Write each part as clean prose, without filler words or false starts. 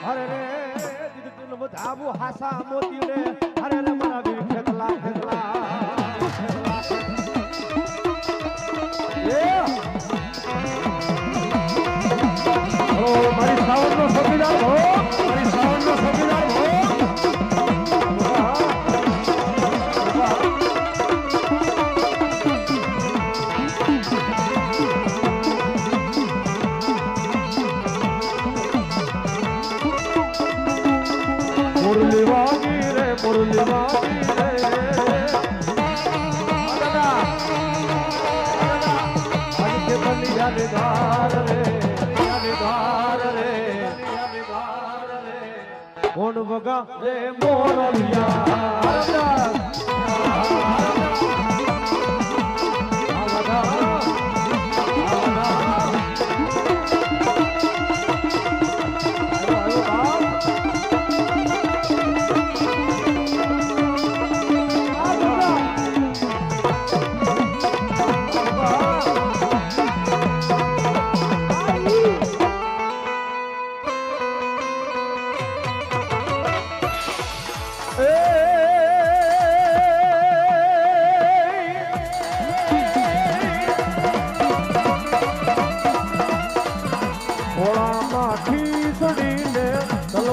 અરે રે દિલ વધાવું હાસા મોતી રે અરે રે મારા વીર ખેતલા ખેતલા ઓ મારી સાવનનો સગીદાર હો મારી સાવનનો સગીદાર હો मुरली वागी रे आज के बलिया निधार रे कौन बगा रे मोरलिया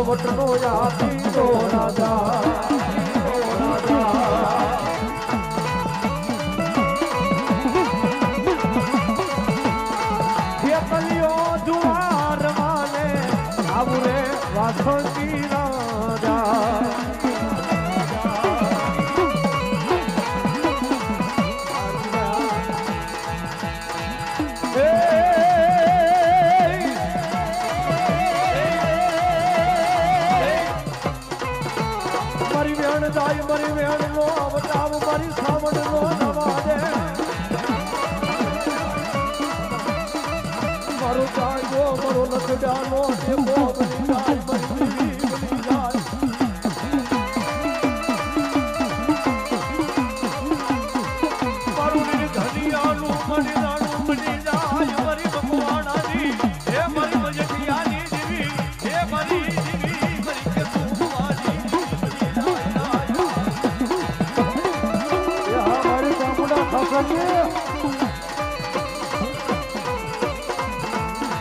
વટનો યાદી નો રાજા કલિયો જુવાર માને આવરે વાસંગી રાજા મારી વેણ નો બતાવ મારી સાવણ નો નવાજે મારો જાગો મારો લખડાનો એ બોબલી જાય બની જાય મારું ધનિયાનું મણી રાણું બની જાય મારી ભગવાનાની હે મારી મજકિયાની દેવી હે મારી દેવી મારી કે તું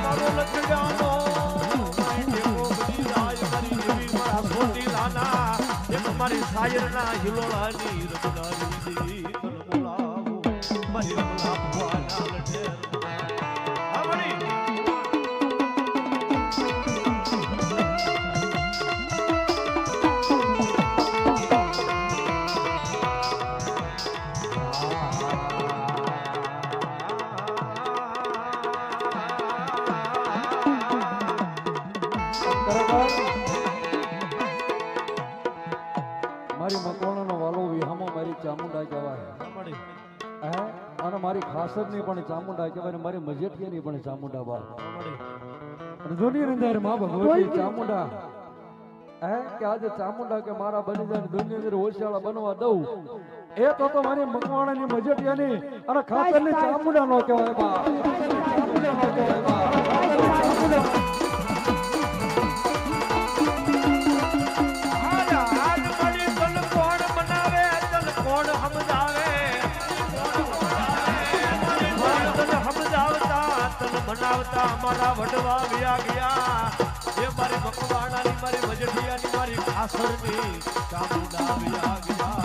મારો લખડાનો મારી સાયરના હિલોળાની રમનારી બોલાવો મારી રમલાવાના લઠેર મારી મકવાણાનો વાલો વિહામો મારી ચામુંડા કહેવાય અને મારી ખાસરની પણ ચામુંડા કહેવાય મારી મજેઠિયાની પણ ચામુંડા બા દુનિયાની અંદર માં ભગવતી ચામુંડા કે આજે ચામુંડા કે મારા બની જાય દુનિયાની અંદર હોશિયાળા બનવા દઉં એ તો મારી મકવાણાની મજેઠિયાની અને ખાસરની ચામુંડા નો કહેવાય બા ચામુંડા નો કહેવાય બા બનાવતા મારા વડવા વ્યા ગયા એ મારી મકવાણાની મારી મજઠિયાની મારી ખાસરની ચામુંડા વ્યા ગયા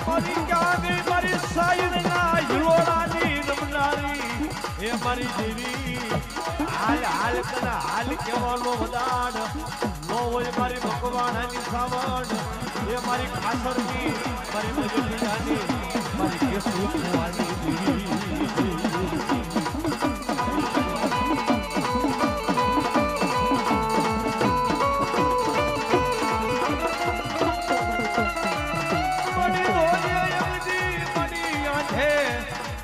મારી ક્યાં ગઈ મારી સાયરના હિલોળાની રમનારી એ મારી દેવી હાલ હાલ કના હાલ કેવાનો વદાન નો હોય મારી ભગવાનાની સાવણ એ મારી ખાસરની મારી મજૂરીની મારી કેસુવાની દેવી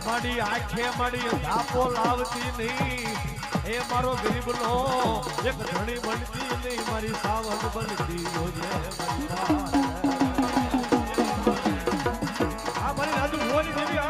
મારી આંખે મારી ધાપો લાવતી નહીં એ મારો ગરીબ નો એક ધણી બનતી નહીં મારી સાવક બનતી જોજે આ મારી રાજુ ભુવાની દેવી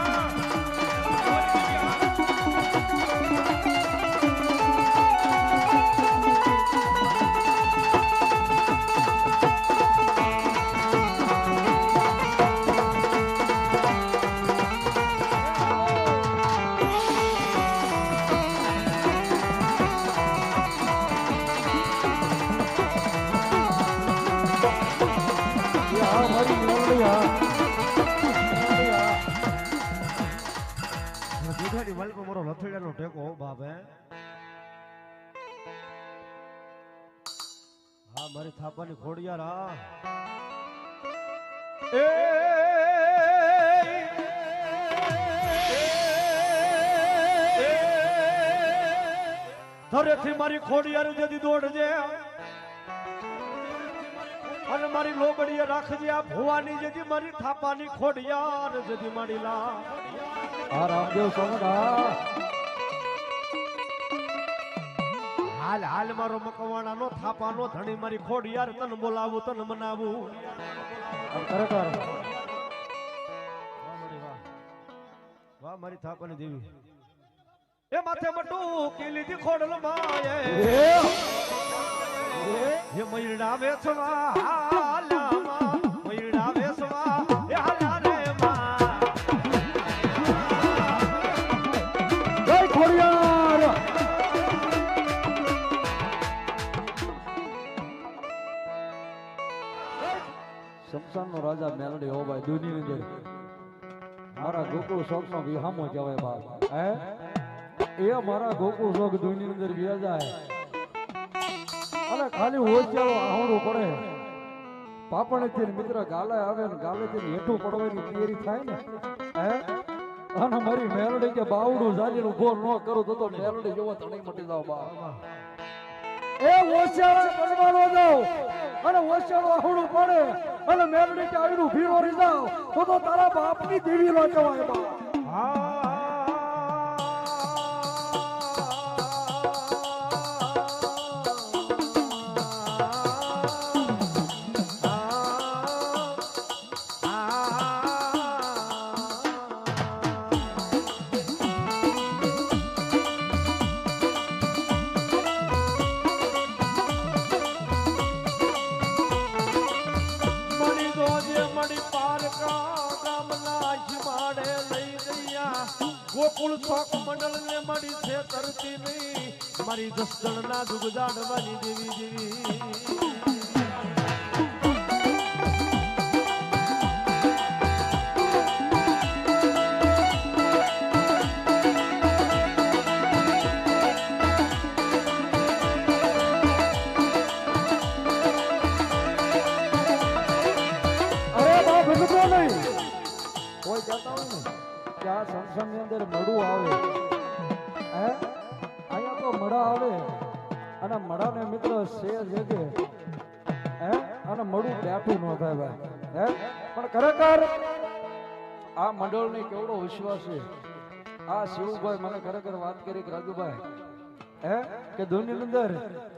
મારો લથડિયાનો ટેકો બાપ હે હા મારી થાપાની ખોડિયાર હા ધરેથી મારી ખોડિયાર જદી દોડજે અને મારી લોબડીએ રાખજે આ ભુવાની જદી મારી થાપાની ખોડિયાર જદી મારી લા આ રામદેવ સોમડા હાલ હાલ મારો મકવાણા નો થાપા નો ધણી મારી ખોડિયાર તન બોલાવું તન મનાવું ખરેખર વાહ મારી થાપાની દેવી એ માથે મટું કે લીધી ખોડલ માએ એ મયડા વેસવા હાલામાં મયડા વેસવા એ હાલા રે માં જય ખોડિયાર શમશાનનો રાજા મેલડી હો ભાઈ દુનિયાની અંદર મારા ગોકુળ શોખનો વિહામો કહેવાય બાપ હે એ મારા ગોકુળ શોખ દુનિયાની અંદર વ્યા જાય અને ખાલી હોશિયારો આહોડું પડે પાપણેથી મિત્ર ગાલે આવે ને ગાલેથી હેઠું પડવાની તૈયારી થાય ને હે અને મારી મેલડી કે બાવડું જાલીને ઉભો ન કરું તો મેલડી જેવો તણી મટી જાવ બા એ હોશિયારો બનવાનો જાવ અને હોશિયારો આહોડું પડે અને મેલડી કે આવીને ઊભી નો રહી જાવ તો તારા બાપની દેવી નો કહેવાય બા ગોકુળ શોખ મંડળ ને મળી છે તરતી નહીં મારી દસદણ ના દુગજાડવાની દેવી દેવી કોઈ કહેતા હોય ને કે આ સંસારની અંદર મડું આવે હે અહીંયા તો મડા આવે અને મડાને મિત્ર છે જગે હે અને મડું બેઠું ન થાય ભાઈ હે પણ ખરેખર આ મંડળની કેવડો વિશ્વાસ છે આ શિવભાઈ મને ખરેખર વાત કરી કે રાજુભાઈ હે કે દુનિયાની અંદર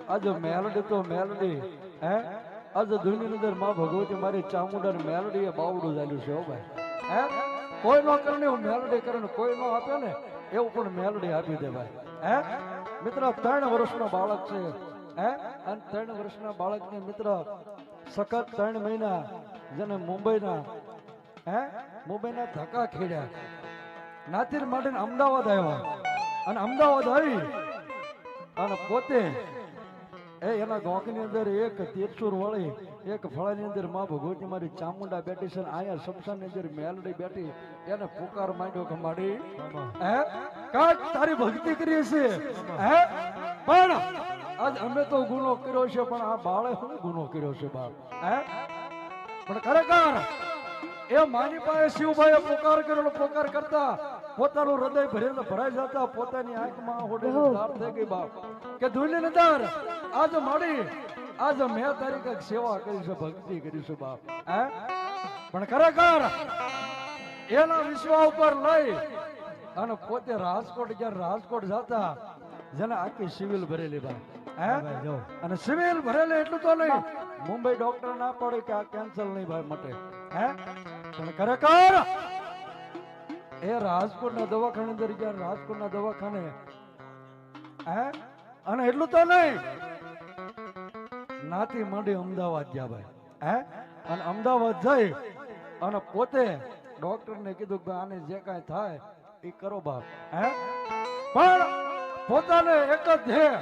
આજે મેલડી તો મેલડી હે આજે દુનિયાની અંદર માં ભગવતી મારી ચામુંડા મેલડીએ બાવડું ચાલ્યું છે હો ભાઈ હે કોઈ નો કરે ને મેલડી કરે ને કોઈ નો આપે ને એવું પણ મેલડી આપી દે ભાઈ હે મિત્ર 3 વર્ષનો બાળક છે હે અને 3 વર્ષના બાળકને મિત્ર સખત 3 મહિના જેને મુંબઈના ધક્કા ખેડ્યા નાતીર માટે અમદાવાદ આવ્યા અને અમદાવાદ આવી અને પોતે એના ગોખની અંદર એક તીરસુર વળી એક ફળાની અંદર માં ભગવતી મારી ચામુંડા બેઠી છે અહીંયા શમશાનની અંદર મેલડી બેઠી એને પુકાર માંડ્યો કે માડી હે કાક તારી ભક્તિ કરી છે હે પણ આજ અમે તો ગુનો કર્યો છે પણ આ બાળે શું ગુનો કર્યો છે બાપ હે પણ ખરેખર એ માની પાસે શિવભાઈએ પુકાર કરેલો પુકાર કરતા પોતાનું હૃદય ભરાઈ જતા પોતાની આંખમાં હોડેદાર થઈ ગઈ બાપ કે દુનિયાની અંદર આજ માડી આજ મેં તારી કઈક સેવા કરી છે ભક્તિ કરી છે બાપ હે પણ ખરેખર એના વિશ્વા ઉપર લઈ અને પોતે રાજકોટ જતા જેને આખી સિવિલ ભરેલી ભાઈ હે ભાઈ જો અને સિવિલ ભરેલી એટલું તો નહીં મુંબઈ ડોક્ટર ના પડે કે આ કેન્સર નહીં ભાઈ મટે હે પણ ખરેખર એ રાજકોટના દવાખાને અંદર ગયા રાજકોટના દવાખાને હે અને એટલું તો નહીં નાથી માંડી અમદાવાદ ગયા ભાઈ હે અને અમદાવાદ જઈ અને પોતે ડોક્ટરને કીધું કે આને જે કાંઈ થાય એ કરો બાપ હે પણ પોતાને એક જ ધ્યેય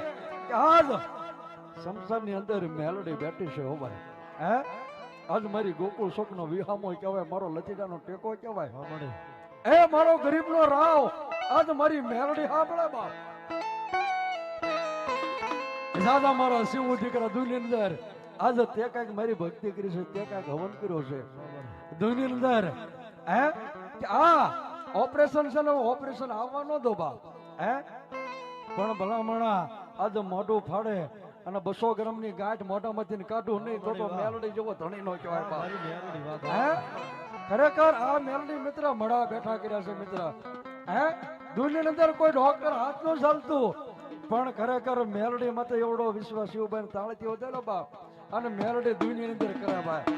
કે આજ સંસારની અંદર મેલડી બેઠી છે હો ભાઈ હે આજ મારી ગોકુળ શોકનો વિહામો કહેવાય મારો લચીડાનો ટેકો કહેવાય એ મારો ગરીબનો રાવ આજ મારી મેલડી સાંભળે બાપ દાદા મારા શિવ દીકરા દુનિયાની અંદર આજે તે કાંઈક મારી ભક્તિ કરી છે તે કાંઈક હવન કર્યો છે દુનિયાની અંદર હે કે આ ઓપરેશન છે ને ઓપરેશન આવવા ન દો બાપ હે પણ ભલામણા આજે મોઢું ફાડે અને 200 ગ્રામની ગાંઠ મોઢામાંથી કાઢું નહીં તો મેલડી જેવો ધણી નો કહેવાય બાપ હે ખરેખર આ મેલડી મિત્ર મળા બેઠા કર્યા છે મિત્ર હે દુનિયાની અંદર કોઈ ડોક્ટર હાથ નું ચાલતું પણ ખરેખર મેલડી માં તો એવડો વિશ્વાસ શિવભાઈ તાળતી હોતે ને બાપ અને મેલડી દુનિયાની અંદર કરે ભાઈ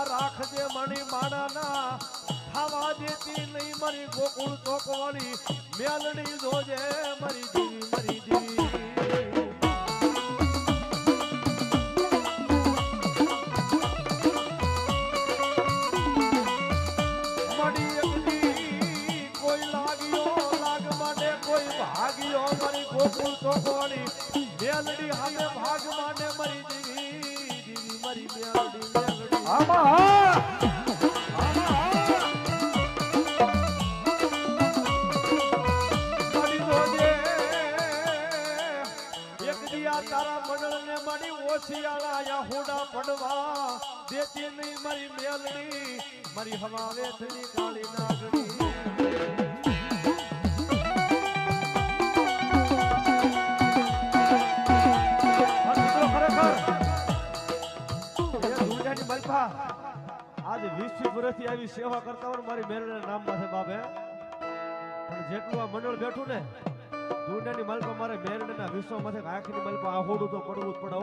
રાખજે મણી માણાના ખાવા દેતી નહીં મારી ગોકુળ ચોકવાળી મેલડી જોજે મારી દીવી મારી દીવી મળી એકદી કોઈ લાગ્યો લાગ માટે કોઈ ભાગ્યો મારી ગોકુળ ચોકવાળી મેલડી હામે ભાગ માટે મારી દીવી દીવી મારી મેલડી મેલડી તારા મંડળ ને મારી ઓશિયાળા યાહુડા પડવા દેતી નહીં મારી મેલડી મારી હવાવે થઈને કાળી નાગણી આજે 20 વર્ષથી આવી સેવા કરતા હોય મારી મેલડીના નામમાં છે બાપે પણ જેટલું આ મંડળ બેઠું ને દુનિયાની માલપા મારે મેલડીના વિશ્વમાંથી આખીની માલપા આહોડું તો પડવું જ પડે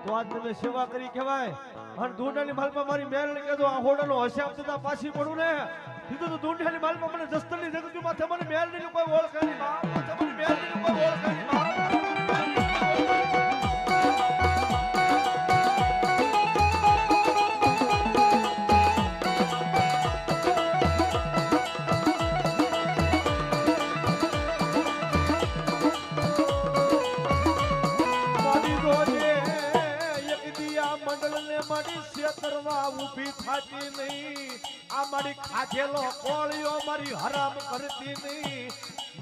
તો આજ તમે સેવા કરી કહેવાય અને દુનિયાની માલપા મારી મેલડી કહેતો આહોડાનો હસાબ થતા પાછી પડું ને કીધું તો દુનિયાની માલપા મને જસ્તરની જગતમાં તમને મેલડીનું કોઈ ઓળખે નહીં તમને મેલડીનું કોઈ ઓળખે નહીં ઉભી થાતી નહીં આ મારી ખાધેલો કોળીઓ મારી હરામ કરતી નહીં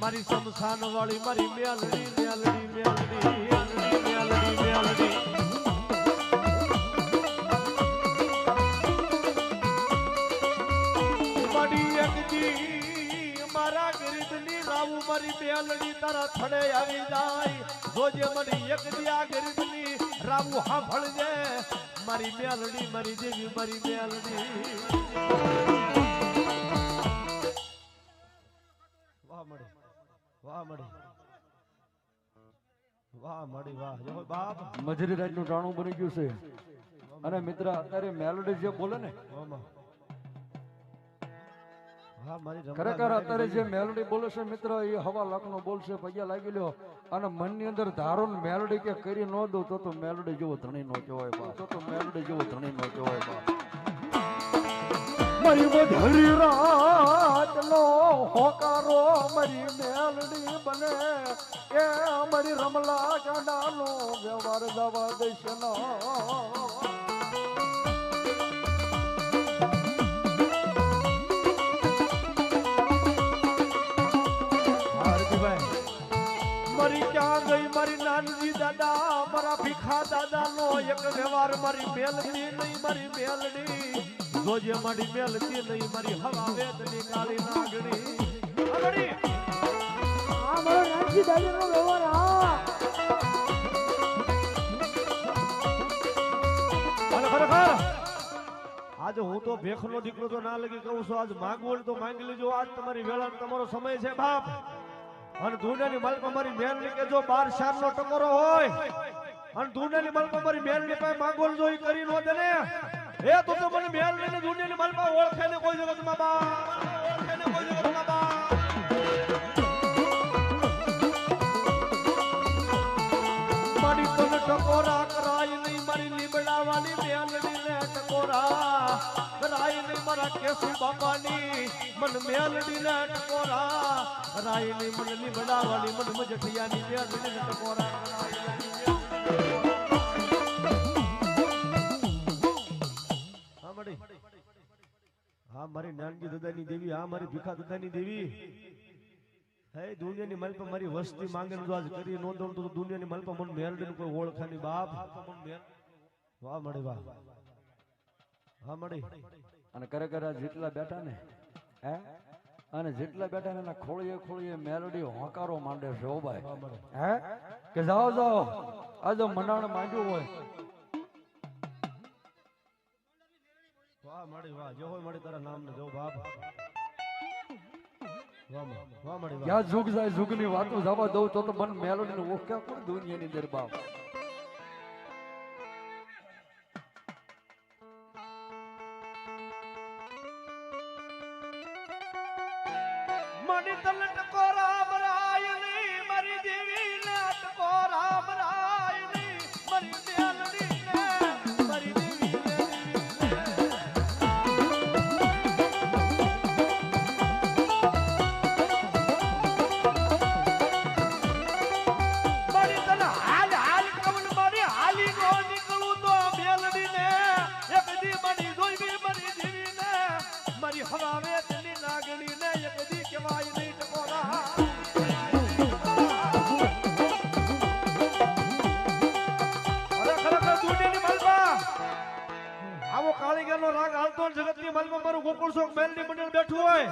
મારી શમશાન વાળી મારી મેલડી મેલડી મેલડી મેલડી મેલડી મેલડી મારી એકદી મારા ગરીબની રાવું મારી મેલડી તારા થડે આવી જાય જોજે મારી એકદી આ ગરીબની રાવું સાંભળજે મારી મેલડી મારી દેવી મારી મેલડી વાહ મળી વાહ મળી વાહ મળી વાહ જો બાપ મજરી રાતનું ટાણું બની ગયું છે અને મિત્ર અત્યારે મેલોડી જે બોલે ને ખરેખર અત્યારે જે મેલોડી બોલે છે મિત્ર એ 1.5 લાખનો બોલશે પૈયા લાગી લ્યો અને મનની અંદર ધારો મેલોડી કે કરી ન દો તો મેલોડી જેવો ધણી નો કહેવાય બા તો મેલોડી જેવો ધણી નો કહેવાય બા મારી મધરી રાતનો હોકારો મારી મેલડી બને એ મારી રમલા ગાંડાનો વ્યવહાર જવા દેશે ના મારી ક્યાં ગઈ મારી નાનજી દાદા મારા ભીખા દાદા નો એક વ્યવહાર મારી મેલડી નહીં મારી મેલડી જોજે મારી મેલડી નહીં મારી હવા વેદની કાળી નાગણી આગળી આ મારો નાનજી દાદીનો વ્યવહાર હા અને ખરેખર આજે હું તો ભેખનો દીકરો તો ના લગી કહું છું આજ માંગવું તો માંગી લેજો આજ તમારી વેળા તમારો સમય છે બાપ અને દુનિયાની માલપા મારી મેલડી કે જો 12 શારનો ટકોરો હોય અને દુનિયાની માલપા મારી મેલડી પાસે માંગવું જો ઈ કરી નો દે ને એ તો મને મેલડી ને દુનિયાની માલપા ઓળખે ને કોઈ જગતમાં બા ઓળખે ને કોઈ જગતમાં બા મારી તને ટકોરા કરાય નહીં મારી લીબડાવાની મેલડી ને ટકોરા કરાય નહીં મારા કેસુ બાપાની મન મેલડી ને ટકોરા કરાય નહીં મન લીબડાવાની મન મજઠિયાની મેલડી ને ટકોરા કરાય હા મડી હા મારી નાનજી દાદાની દેવી હા મારી ભીખા દાદાની દેવી હે દુનિયાની માલ પર મારી વસ્તી માંગે જો આજ કરી નો દઉં તો દુનિયાની માલ પર મન મેલડી કોઈ ઓળખાની બાપ વાહ મળી વાહ હા મળી અને ખરેખર આ જેટલા બેઠા ને હે અને જેટલા બેઠા ને એના ખોળીએ મેલડી હોંકારો માંડે છે ઓ ભાઈ હે કે જાઓ જાઓ આ જો મનાણ માંડ્યું હોય વાહ મળી વાહ જો હોય મળી તારા નામ ને જો બાપ વાહ મળી વાહ ક્યાં જુગ જાય જુગની વાતો જવા દઉં તો મન મેલોડીને ઓળખ્યા કોણ દુનિયાની અંદર બાપ મણી તલ ટકોરા મરાયની મારી દેવી ને ટકોરા મરાયની મારી મેલડી ને મારી દેવી ને મારી તલ હાલ કવન મારી હાલી નો નીકળું તો મેલડી ને એક દી મારી જોઈ મારી દેવી ને મારી હવાવે તની નાગણી ને એક દી કેવાય નહીં ટકોરા અરે ખરેખર દુનિયાની માલપા આવો કાળીગરનો રાગ હાલતો જગતની માલપા મારું ગોકુળ શોક મેલડી મંડળ બેઠું હોય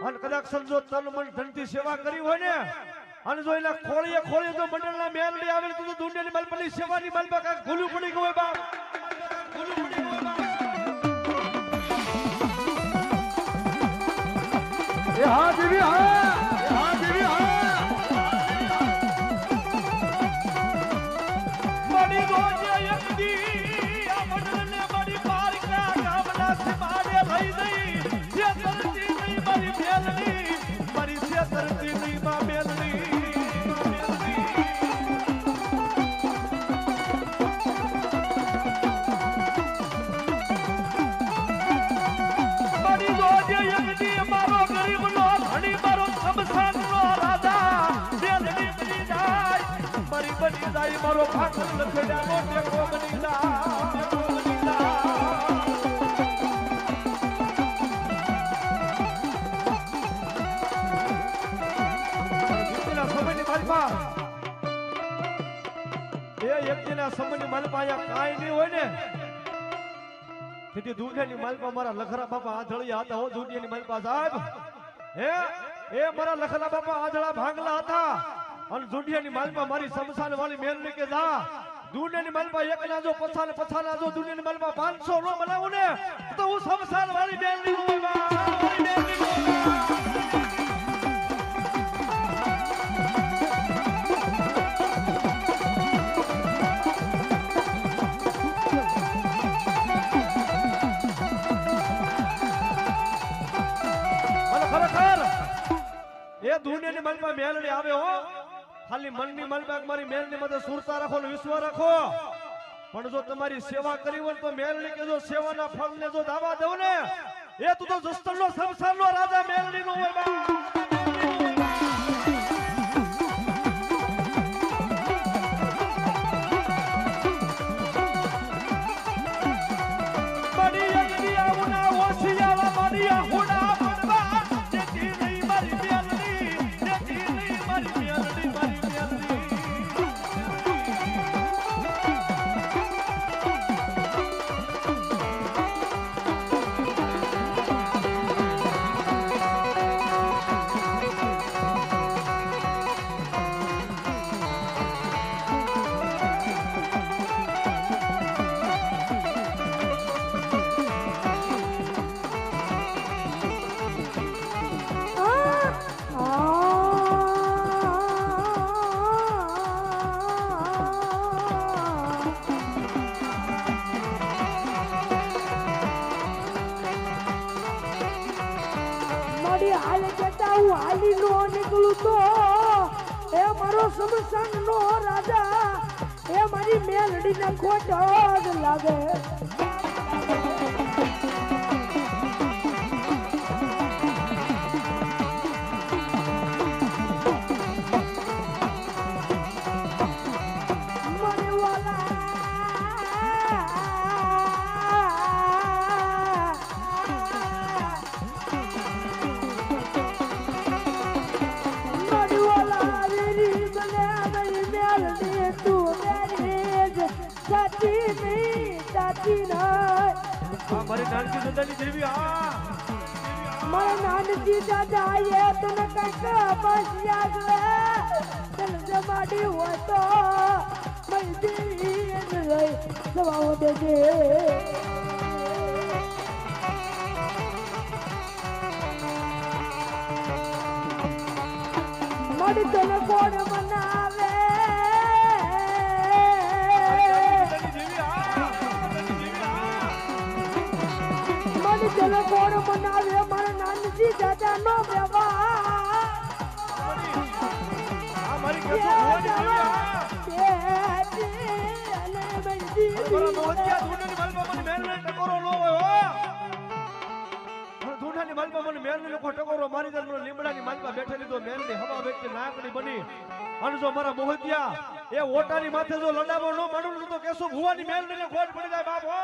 અને કદાચ સમજો તન મન ધનથી સેવા કરી હોય ને અને જો એના ખોળીએ જો મંડળના મેલડી આવે તો દુનિયાની માલપાની સેવાની માલપા કાંઈક ભૂલું પડી ગયું હોય બાપ ભૂલું પડી ગયું હોય બાપ એ હા દેવી હા દેવી હા મારી રોજે એક દી આ મંડળને મારી પારકા ગામના સિમાડે લઈ ગઈ જે તરતી નહીં મારી મેલડી મારી જે તરતી નહીં માં મેલડી મારી રોજે એક દી મારો ગરીબનો ધણી મારો શમશાનનો રાજા મેલડી બની જાય મારી બની જાય મારો ભાખર લખેડાનો ટેકો બની જાય ટેકો બની જાય એકદીના સમયની માલપા એકદીના સમયની માલપા અહીંયા કાંઈ નહીં હોય ને તેથી દુનિયાની માલપા મારા લખરા બાપા આંધળિયા હતા હો દુનિયાની માલપા સાહેબ હે એ મારા લખરા બાપા આંધળા ભાંગલા હતા અને દુનિયાની માલપા મારી શમશાન વાળી મેલડી કે જા દુનિયાની માલપા એકના જો પછાના જો દુનિયાની માલપા 500 નો બનાવું ને તો હું શમશાન વાળી મેલડી નું વાળી મેલડી નું એ દુનિયાની માલપા મેલડી આવે હો ખાલી મનની માલપા મારી મેલડી માં સુરતા રાખો ને વિશ્વ રાખો પણ જો તમારી સેવા કરી હોય તો મેલડી કે જો સેવાના ફળને જો દાવા દઉં ને એ તું તો જસ્તરનો સંસારનો રાજા મેલડી નો હોય બા ગાડી હાલે જતા હું હાલી નો નીકળું તો એ મારો સમસાન નો રાજા એ મારી મેલડી ના ખોટો જ લાગે મારી નાનકી સુંદરની દેવી મારા નાનકી દાદા એ તને કઈક બસ યાદ લે તને જમાડી હોય તો મારી દેવી લઈ જવાઓ દેજે મારી તને કોણ બનાવે ચલો કોણ બનાવે મારા નાનજી દાદા નો વ્યવહાર મારી કેસો ભુવાની દેવી બરા મોહતિયા ધૂંઢની મલબા મને મેરને ટકોરો નો હોય ધૂંઢની મલબા મને મેરને લોકો ટકોરો મારી દે મને લીમડાની મલબા બેઠેલી તો મેરની હવા વ્યક્તિ નાકડી બની અને જો મારા મોહતિયા એ ઓટાની માથે જો લડાવો નો માણું તો કેસો ભુવાની મેરને ખોટ પડી જાય બાપ હો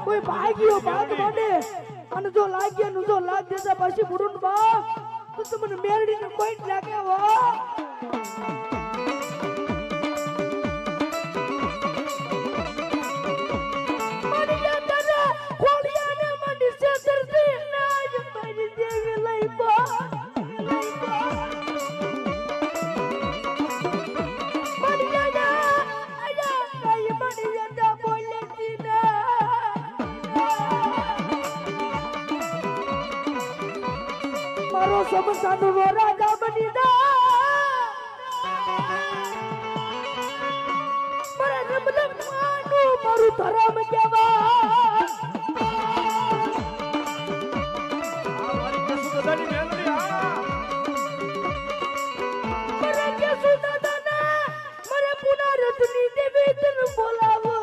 કોઈ ભાગ્યો ભાગ મને અને જો લાગ્યો નું જો લાગ દેતા પછી બુડું બા તો તમને મેરડી ને કોઈ લાગે હો મારી દાદા ખોલિયા ને મને સેતર દે નાજ મારી દેવી લઈ બા મારી દાદા આયા કઈ મારી દાદા બોલે મારો સમસાનો નો રાજા બની જા મારા રમલમ માનું મારું ધર્મ કેવા મારી કેસો દાદાની મેલડી મારા કેસો દાદાના મારા પુના રતની દેવી તને બોલાવો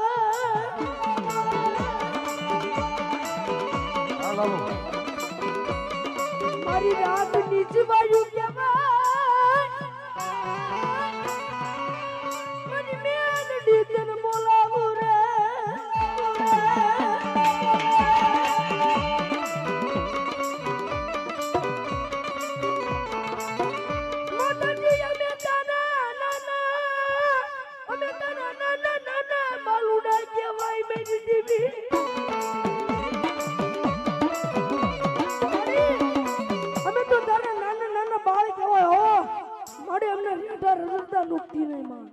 મારી રાત નીચવાયું કેવાય મને મેલડી તને બોલાવું રે માતાજી અમે તારા નાના બાલુડા કેવાય મેરી દેવી નુકતી નહીં માં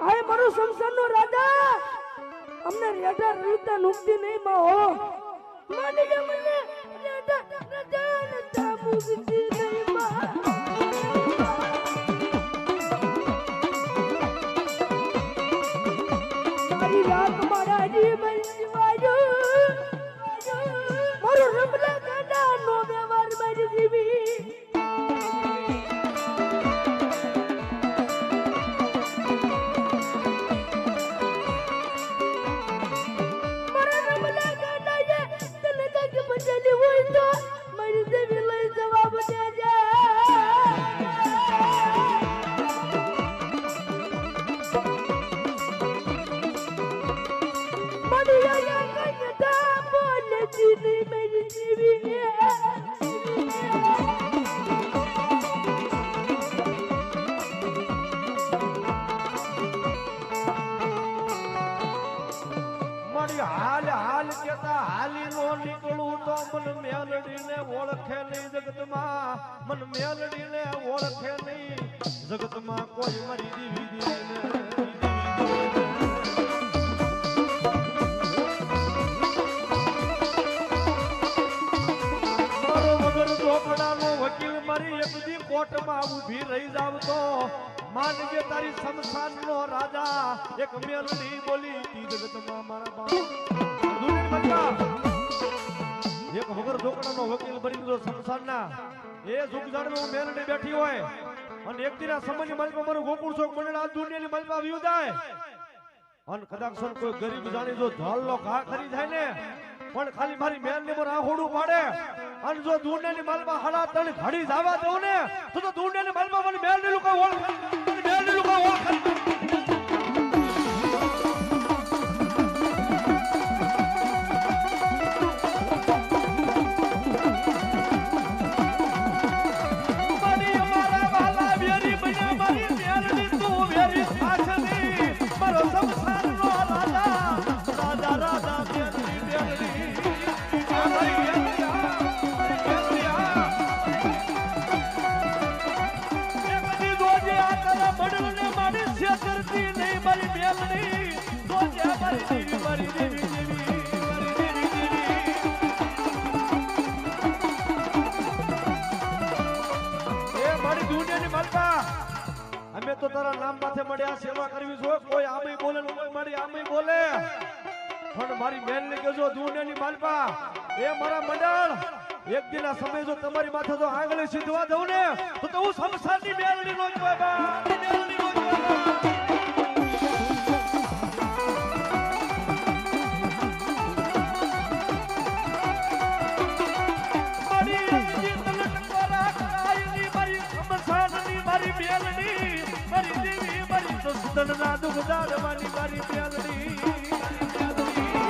આય મારો સંસારનો રાજા અમને રેડા રળતા નુકતી નહીં માં હો માની કે મને રેડા રળતા મુકતી નહીં માં મારી રાત મારા જીવન જીવાયો મારો રમલા ગાડા નો વ્યવહાર મારી જીવી મન મેલડીને ઓળખે નહીં જગતમાં, મન મેલડીને ઓળખે નહીં જગતમાં કોઈ મારી દીવી દીવીને મારો વગર ચોપડાનો વકીલ મારી એક દી કોર્ટમાં ઊભી રહી જાવ તો માનજે તારી શમશાનનો રાજા એક મેલડી બોલી તી જગતમાં મારા બાપ એક વગર ઢોકળાનો વકીલ બની ગયો શમશાનના એ સુખજાડમાં મેલડી બેઠી હોય અને એક દિના સમયની માલિકા મારું ગોકુળ ચોક મંડળ આ દુનિયાની માલિકા વ્યુ જાય અને કદાચ કોઈ ગરીબ જાણી જો ઢાલનો ઘા ખરી જાય ને પણ ખાલી મારી મેલડી પર આહોડું પાડે અને જો દુનિયાની માલિકા હડા તણ ઘડી જાવા દઉં ને તો દુનિયાની માલિકા મને મેલડી લોકો ઓળખ મેલડી લોકો ઓળખ અમે તો તારા નામ માથે મળ્યા સેવા કરવી જોઈએ કોઈ આમે બોલે કોઈ મારી આમે બોલે પણ મારી મેલને કહેજો દુનિયાની માલપા એ મારા મંડળ એક દિના સમય જો તમારી માથે જો આંગળી સીધવા દઉં ને તો હું શમશાનની મેલડી નો જ બાબા મેલડી નો જ બાબા ના દુખદાર મારી મારી મેલડી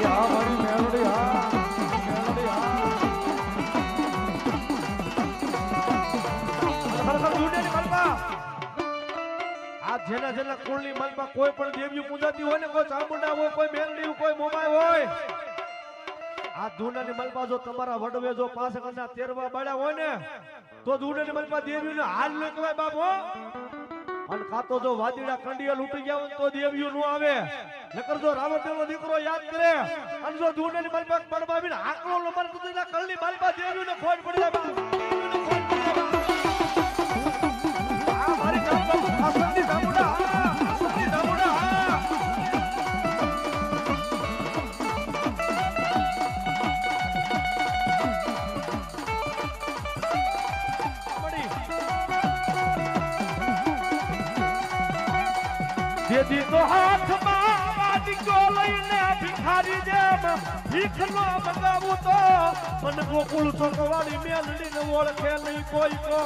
હા મારી મેલડી હા મેલડી હા ખરેખર દુનિયાની મલબા આ જેના જેના કુળની મલબા કોઈ પણ દેવીઓ પૂજાતી હોય ને કોઈ ચામુંડા હોય કોઈ મેલડી કોઈ મોમાય હોય આ દુનિયાની મલબા જો તમારા વડવે જો 5 ગણના તેરવા બાળ્યા હોય ને તો દુનિયાની મલબા દેવીઓને હાલ ન કહેવાય બાપો અને ખાતો જો વાદીડા કંડિયા લૂટી ગયા હોય તો દેવીઓ નો આવે નકર જો રાવણદેવનો દીકરો યાદ કરે અને જો દુનિયાની માલપા પડવાવીને આકલો લમર તો તેના કળની માલપા દેવીઓને ખોટ પડી જાય આ મારી ગામમાં આસંદી દામુડા આસંદી દામુડા દેદી તો હાથમાં વાદીકો લઈને ભિખારી જેમ ભીખ નો મંગાવું તો મને ગોકુળ ચોકવાળી મેલડીને ઓળખે નહીં કોઈ કો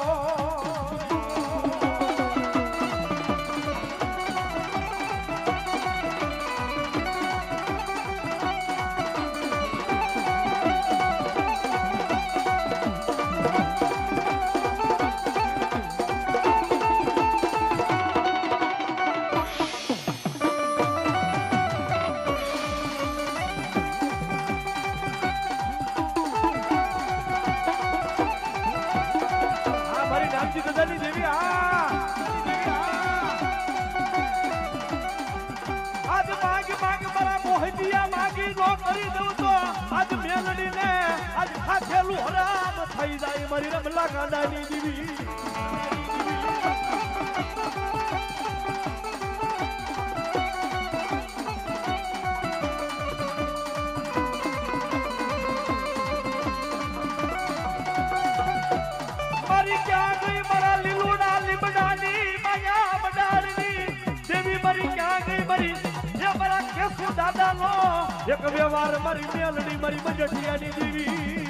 થઈ જાય મારી રમલા ગાંડાની દીવી મારી ક્યાં ગઈ મારા લીલુડા લીબડાની માયા બડારની દેવી મારી ક્યાં ગઈ મારી જે મારા કેસુ દાદાનો એક વ્યવહાર મારી મેલડી મારી મજઠિયાની દીવી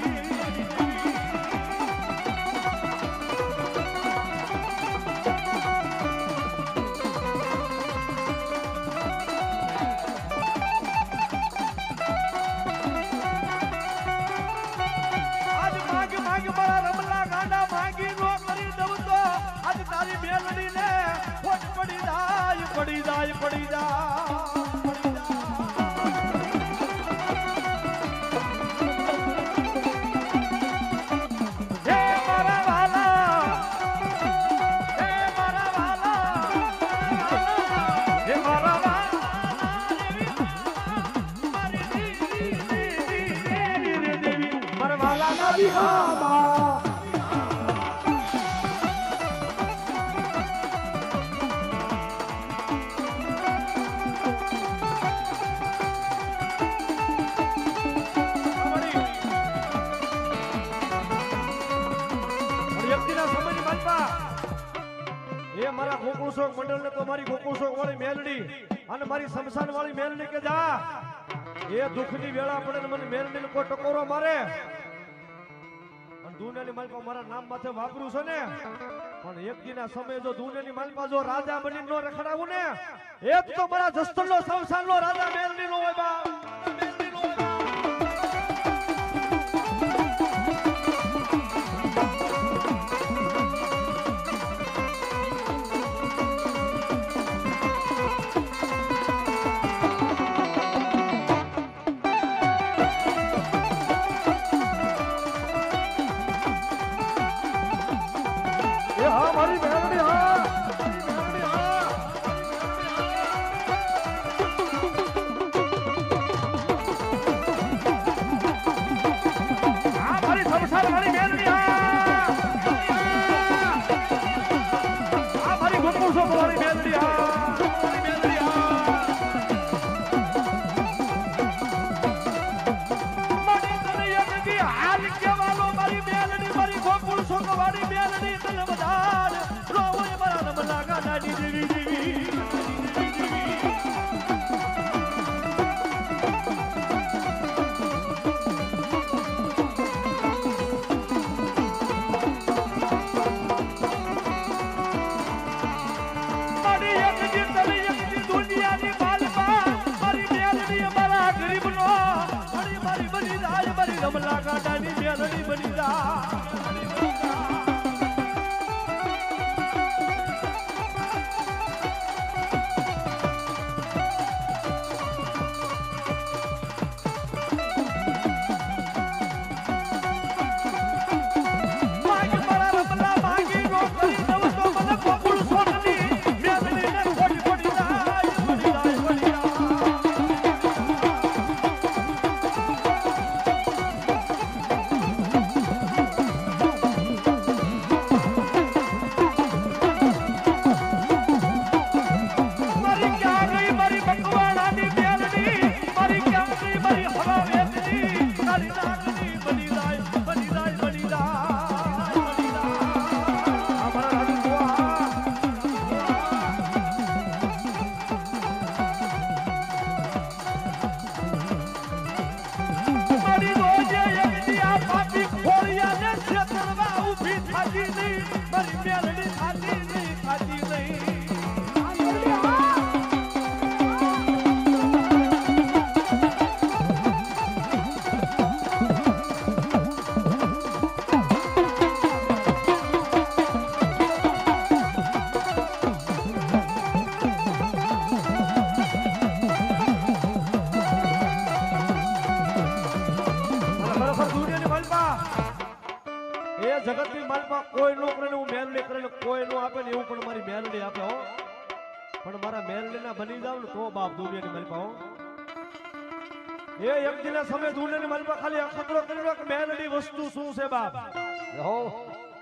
પડી જાય પડી જાય મારી હા બા વ્યક્તિના સમયની માલપા એ મારા ગોકુળ શોક મંડળ ને તો મારી ગોકુળ શોક વાળી મેલડી અને મારી શમશાન વાળી મેલડી કે જા એ દુઃખની વેળા પડે ને મને મેલડી કોઈ ટકોરો મારે અને દુનિયાની માલપા મારા નામ માથે વાપર્યું છે ને પણ એક દીના સમયે જો દુનિયાની માલપા જો રાજા બની નો રખડાવું ને એ તો મારા જસ્તરનો શમશાનનો રાજા મેલડી નો હોય બા જગતની માલમાં કોઈ નો કરે હું મેલડી કરે કોઈ નો આપે ને એવું પણ મારી મેલડી આપે હો પણ મારા મેલડી ના બની જાવ ને તો બાપ દુનિયાની માલપા હો એ એક દિને સમય દુનિયાની માલપા ખાલી અખતરો કર્યો કે મેલડી વસ્તુ શું છે બાપ હો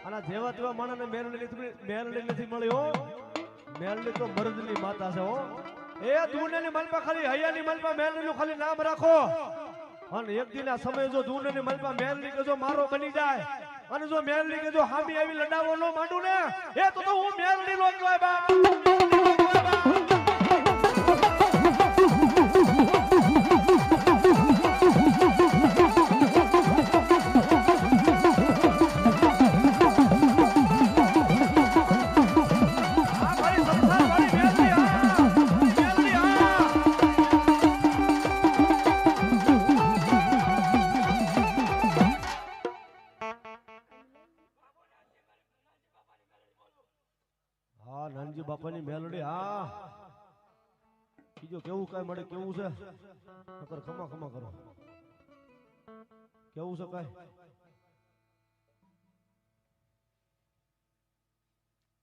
આના જેવા તેવા માણસને મેલડી નથી મળી હો મેલડી તો મર્દની માતા છે હો એ દુનિયાની માલપા ખાલી હૈયાની માલપા મેલડી નું ખાલી નામ રાખો અને એક દિના સમય જો દુનિયાની માલપા મેલડી કે જો મારો બની જાય અને જો મેલડી કે જો હામી આવી લડાવો નો માંડું ને એ તો હું મેલડી નો કહેવાય બા નાનજી બાપાની મેલડી હા બીજો કેવું કાય મળે કેવું છે નકર ખમા ખમા કરો કેવું છે કાય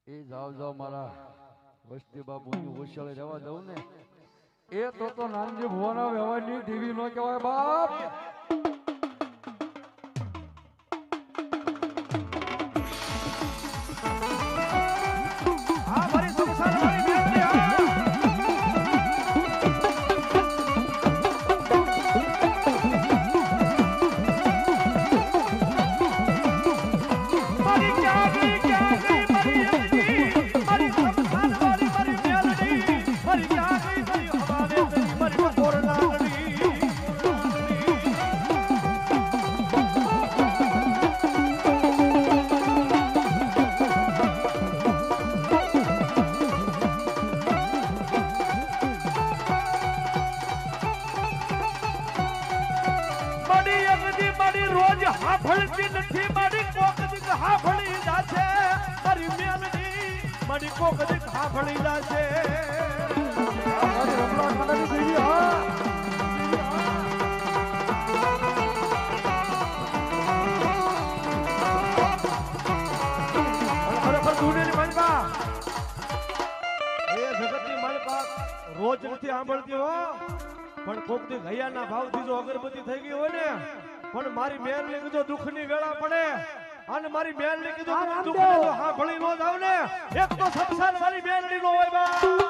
એ જાવ જાવ મારા વસ્તી બાપુની ઓછાળે રહેવા દઉં ને એ તો નાનજી ભુવાના વ્યવહારની ટીવી નો કહેવાય બાપ અટકી નથી મારી કોક દીક હાફળી જાશે મારી મેલડી મારી કોક દીક હાફળી જાશે મારી રમલા ખાનાની દેવી હા ખરેખર દુનિયાની માલિકા એ જગતની માલિકા રોજ નથી સાંભળતી હો પણ કોક દી હૈયાના ભાવથી જો અગરબત્તી થઈ ગઈ હોય ને પણ મારી મેલની કીધું દુઃખની વેળા પડે અને મારી મેલની કીધું દુઃખને જો સાંભળી નો જાવ ને એક તો સંસાર વાળી મેલડી નો હોય બા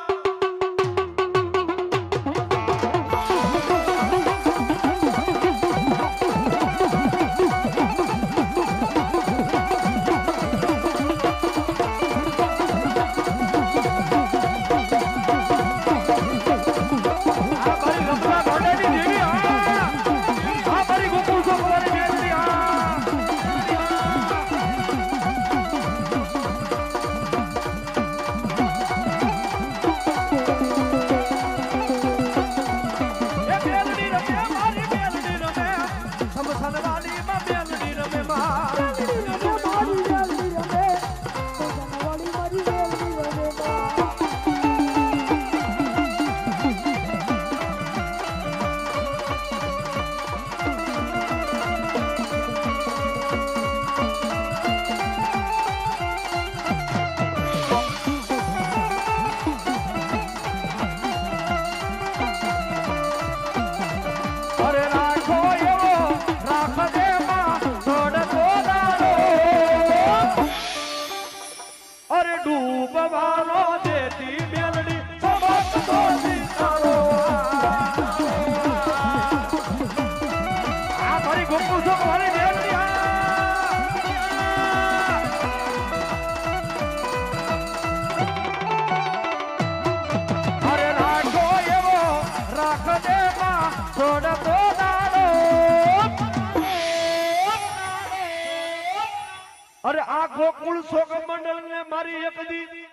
અરે આ ગોકુળ શોક મંડળ ને મારી એક દી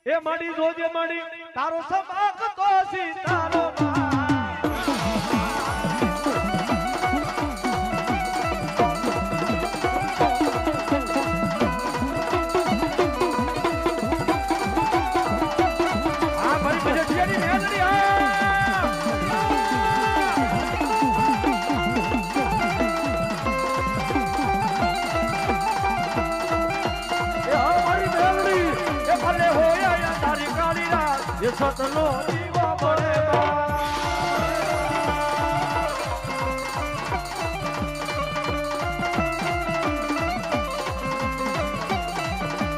એ માડી જોજે માડી તારો સબાક તો સીતારો સતનો દીવો પડે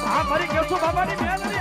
આ મારી કેશુ બાબાની મેલડી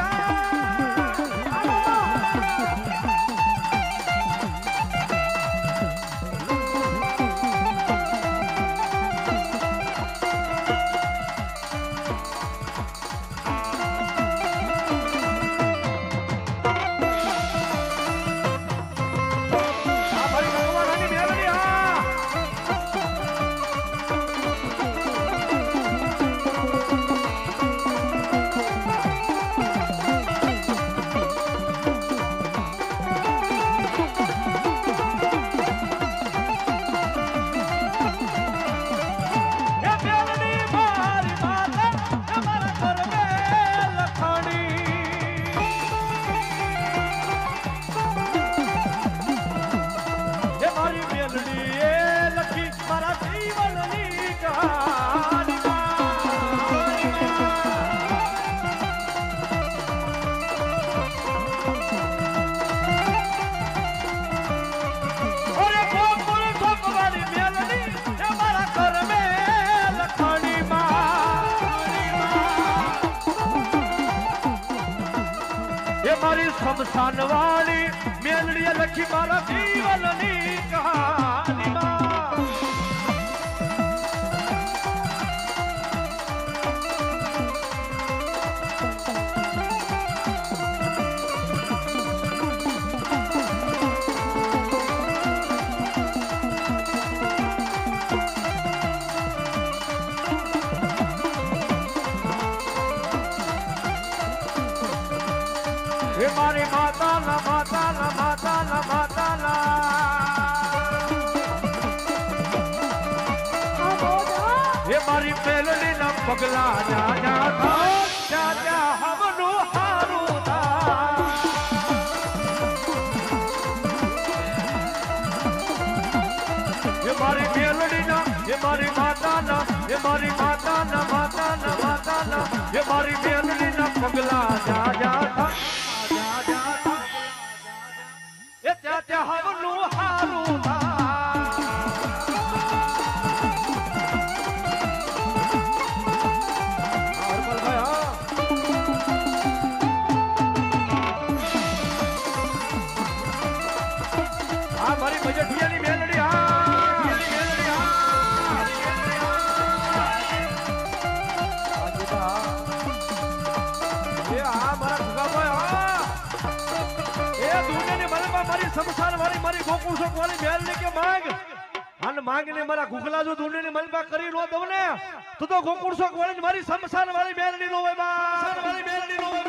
શમશાન વાળી મેલડીએ લખી મારા જીવનની કહાનીમાં એ મારી માતાના માતાના માતાના માતાના એ મારી મેલડી ના પગલા જા જા જા જા હવનું હારું એ મારી મેલડી ના એ મારી માતા ના એ મારી માતા ના માતા ના માતા ના એ મારી મેલડી ના પગલા જા જા જા જા એ ત્યાં ત્યાં હવનું હારું મારી મજઠિયાની મેલડી મારી સમસાન વાળી મારી ગોકુળ શોક વાળી મેલડી કે માંગ અને માંગને મારા ઘુગલા જો દુનિયાની મલબા કરી નો દઉં ને તો ગોકુળ શોક વાળી મારી સમસાન વાળી મેલડી નો હોય વાળી મેલડી નો હોય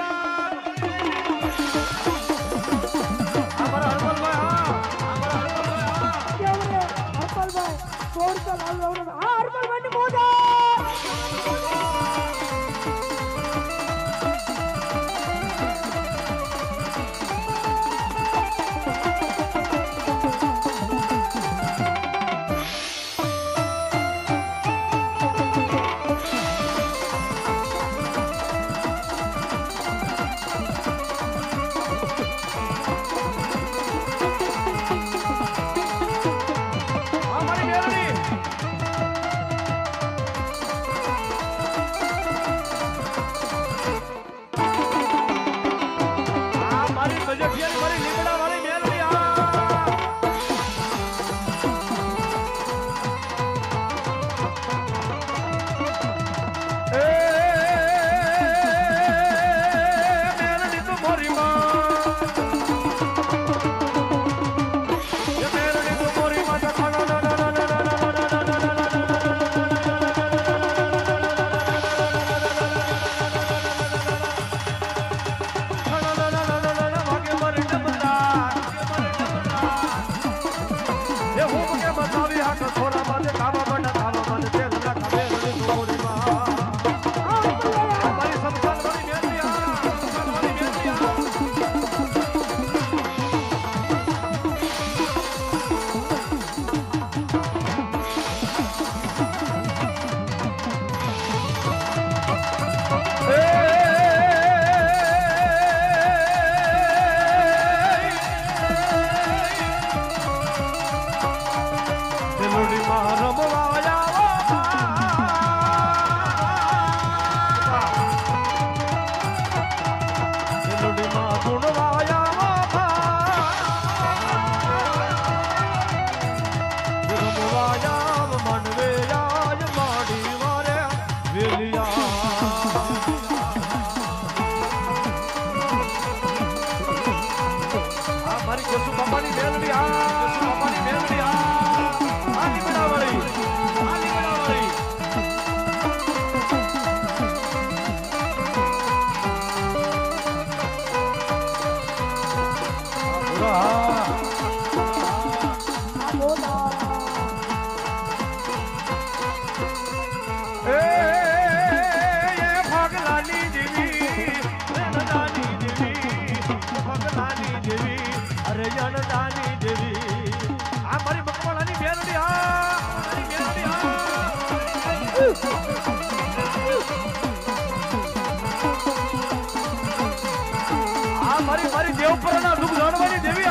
મારી દેવપરના દુઃખ જાણવાની દેવી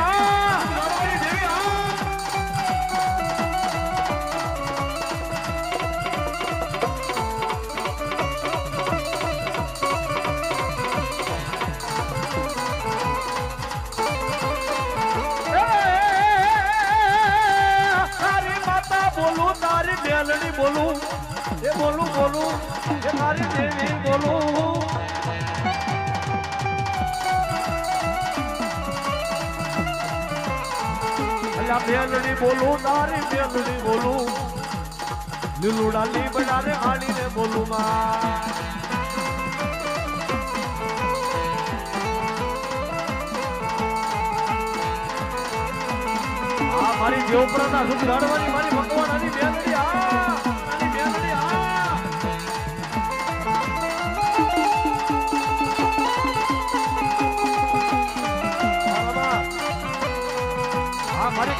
તારી માતા બોલું તારી બેલડી બોલું એ બોલું બોલું એ તારી દેવી બોલું બેલડી બોલું તારી બેલડી બોલું લીલુડા લીબડા ને આડીને બોલું મારી દેવપરાના દુઃખ જાણવાની મારી ભગવાન આની બેલડી આ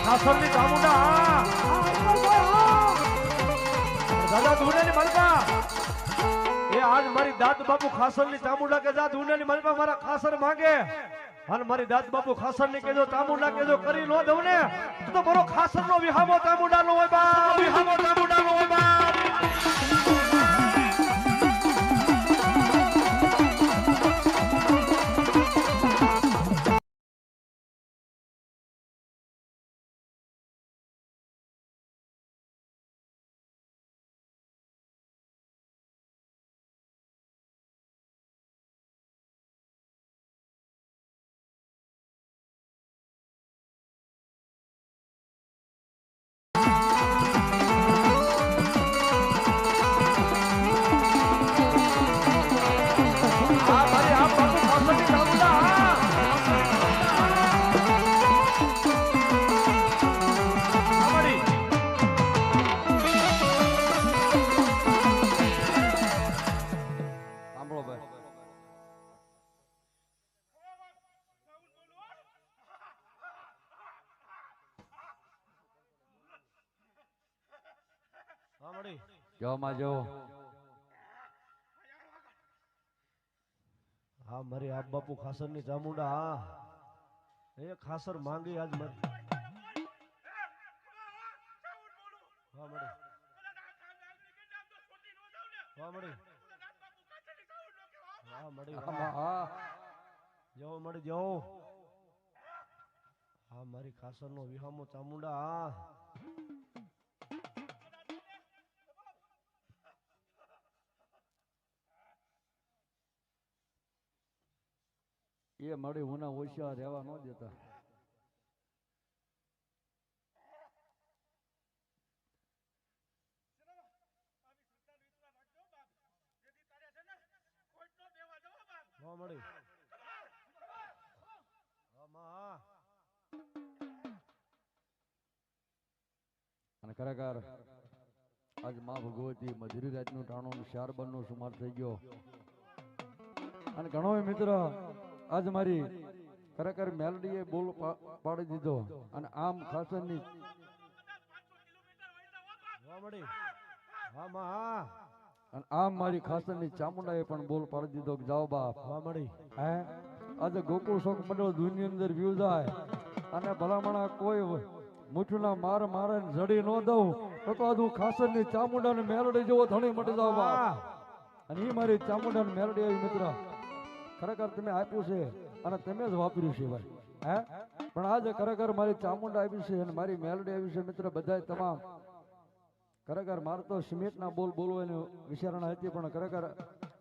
ખાસરની ચામુંડા હા દાદા ધૂનેની મલકા એ આજ મારી દાદ બાપુ ખાસરની ચામુંડા કે જા ધૂનેની મલકા મારા ખાસર માંગે અને મારી દાદ બાપુ ખાસરની કેજો ચામુંડા કેજો કરી નો દઉં ને તો મારો ખાસરનો વિહામો ચામુંડા નો હોય બા વિહામો ચામુંડા નો હોય બા જો માં જો હા મારી આપ બાપુ ખાસરની ચામુંડા હા એ ખાસર માંગી આજ મારી હા મળી હા મળી હા મળી હા જો મળી જો હા મારી ખાસરનો વિહામો ચામુંડા હા એ મળી હુના ઓછા રહેવા ન દેતા મળી અને ખરેખર આજ માં ભગવતી મધુરી રાતનું ટાણું શારબનનો સુમાર થઈ ગયો અને ઘણો મિત્ર આજ મારી ખરેખર મેલડીએ બોલ પાડી દીધો અને આમ ખાસરની અને આમ મારી ખાસરની ચામુંડાએ પણ બોલ પાડી દીધો કે જાઓ બાપ મળી હે આજે ગોકુળ શોક મંડળ દુનિયા અંદર વ્યૂ જાય અને ભલામણા કોઈ મુઠ્ઠીના માર મારે જડી ન દઉં તો આજ હું ખાસરની ચામુંડાને મેલડી જેવો ધણી મટી જાવ બાપ અને એ મારી ચામુંડાને મેલડી આવી મિત્ર ખરેખર તમે આપ્યું છે અને તમે જ વાપર્યું છે ભાઈ હે પણ આજે ખરેખર મારી ચામુંડા આવી છે અને મારી મેલડી આવી છે મિત્ર બધાય તમામ ખરેખર મારે તો સિમેન્ટના બોલ બોલવાની વિચારણા હતી પણ ખરેખર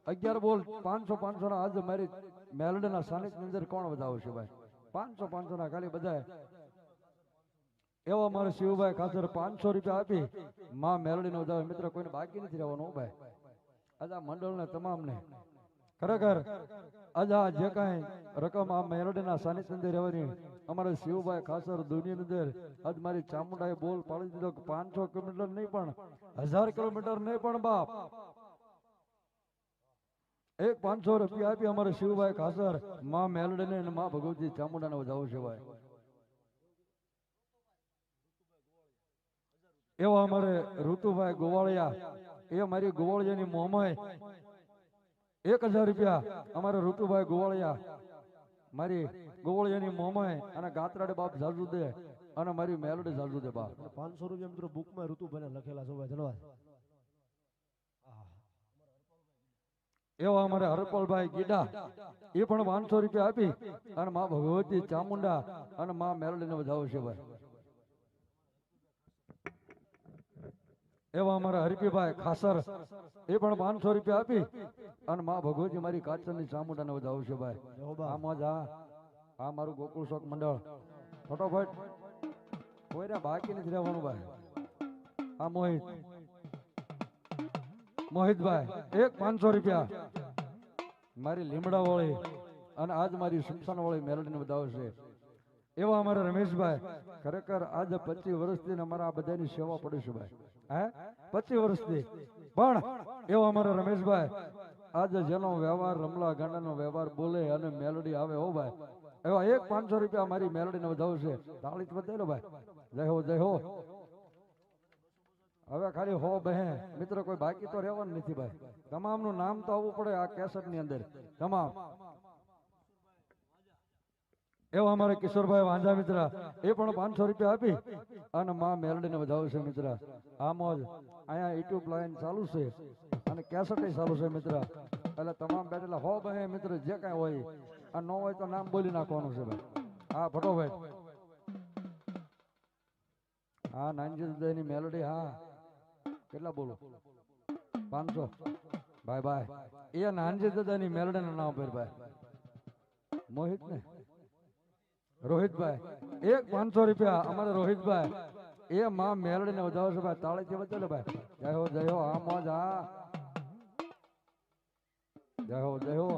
11 બોલ 500 ના આજે મારી મેલડીના સાનિધ્યની અંદર કોણ વધાવે છે ભાઈ 500 ના ખાલી બધાય એવા મારે શિવભાઈ ખાતર 500 રૂપિયા આપી માં મેલડીને વધાવે મિત્ર કોઈને બાકી નથી રહેવાનું ભાઈ આજે આ મંડળને તમામને ખરેખર આજે જે કાંઈ રકમ આ મેલડીના સાનિધ્ય અંદર રહેવાની અમારે શિવભાઈ ખાસર દુનિયાની અંદર આજ મારી ચામુંડાએ બોલ પાડી દીધો કે 500 કિલોમીટર નહીં પણ 1000 કિલોમીટર નહીં પણ બાપ એક 500 રૂપિયા આપી અમારે શિવભાઈ ખાસર માં મેલડીને અને માં ભગવતી ચામુંડાને વધાવો છે ભાઈ એવા અમારે ઋતુભાઈ ગોવાળિયા એ મારી ગોવાળિયાની મોમાય 1000 રૂપિયા અમારે ઋતુભાઈ ગોવાળિયા મારી ગોવાળિયાની મોમાય અને ગાત્રાડે બાપ જાજુ દે અને મારી મેલડી જાજુ દે બાપ 500 રૂપિયા મિત્રો બુકમાં ઋતુભાઈને લખેલા છે ભાઈ ધન્યવાદ એવા અમારે હરપલભાઈ ગીડા એ પણ 500 રૂપિયા આપી અને માં ભગવતી ચામુંડા અને માં મેલડીને વધાવો છે ભાઈ એવા અમારા હરપીભાઈ ખાસર એ પણ 500 રૂપિયા આપી અને માં ભગવતી મારી કાચરની ચામુંડાને વધાવું છે ભાઈ આ મજા આ મારું ગોકુળ શોક મંડળ ફટોફટ કોઈને બાકી નથી રહેવાનું ભાઈ આ મોહિતભાઈ એક 500 રૂપિયા મારી લીમડા વાળી અને આજ મારી સુમસાન વાળી મેલડીને વધાવે છે એવા અમારા રમેશભાઈ ખરેખર આજ 25 વર્ષથી અમારા આ બધાની સેવા પડી છે ભાઈ હે 25 વર્ષથી પણ એવા અમારા રમેશભાઈ આજે જેનો વ્યવહાર રમલા ગાંડાનો વ્યવહાર બોલે અને મેલડી આવે હો ભાઈ એવા એક 500 રૂપિયા મારી મેલડીને વધાવશે તાળી વધારે ભાઈ જય હો જય હો. હવે ખાલી હો બહે મિત્ર કોઈ બાકી તો રહેવાનું નથી ભાઈ. તમામનું નામ તો આવવું પડે આ કેસેટ ની અંદર. તમામ એવા અમારે કિશોરભાઈ વાંઝા મિત્ર એ પણ 500 રૂપિયા આપી અને માં મેલડીને વધાવશે મિત્ર. આ મોજ અહીંયા યુટ્યુબ લાઈન ચાલુ છે અને કેસેટ ચાલુ છે મિત્ર. એટલે તમામ બેઠેલા હો બહે મિત્ર જે કાંઈ હોય આ ન હોય તો નામ બોલી નાખવાનું છે ભાઈ. હા ફટોભાઈ હા નાનજી ની મેલોડી. હા કેટલા બોલો 500 ભાઈ ભાઈ એ નાનજી દાદાની મેલોડીનું નામ પર ભાઈ મોહિત ને રોહિતભાઈ એક 500 રૂપિયા અમારે રોહિતભાઈ એ માં મેલડીને વધાવશે ભાઈ. તાળીથી બચાલે ભાઈ. જય હો જય હો. આ મોજ હા જય હો જય હો.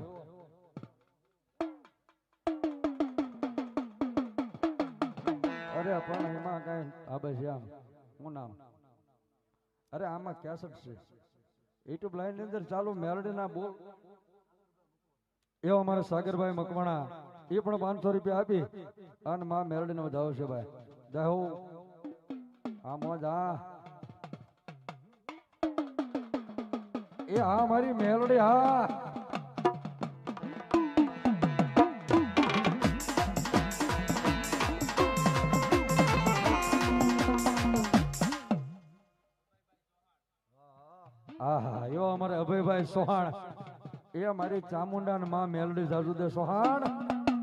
અરે પણ એમાં કઈ હા બસ આમ શું નામ અરે આમાં કેસેટ છે યુટ્યુબ લાઈન ની અંદર ચાલુ મેલડીના બોલ. એવો અમારે સાગરભાઈ મકવાણા એ પણ 500 રૂપિયા આપી અને માં મેલડીને વધાવશે ભાઈ. જય હો. આ મોજ હા એ હા મારી મેલડી હા. આહા એવો અમારે અભયભાઈ સોહાણ એ અમારી ચામુંડા ને માં મેલડી જાજુદે સોહાણ.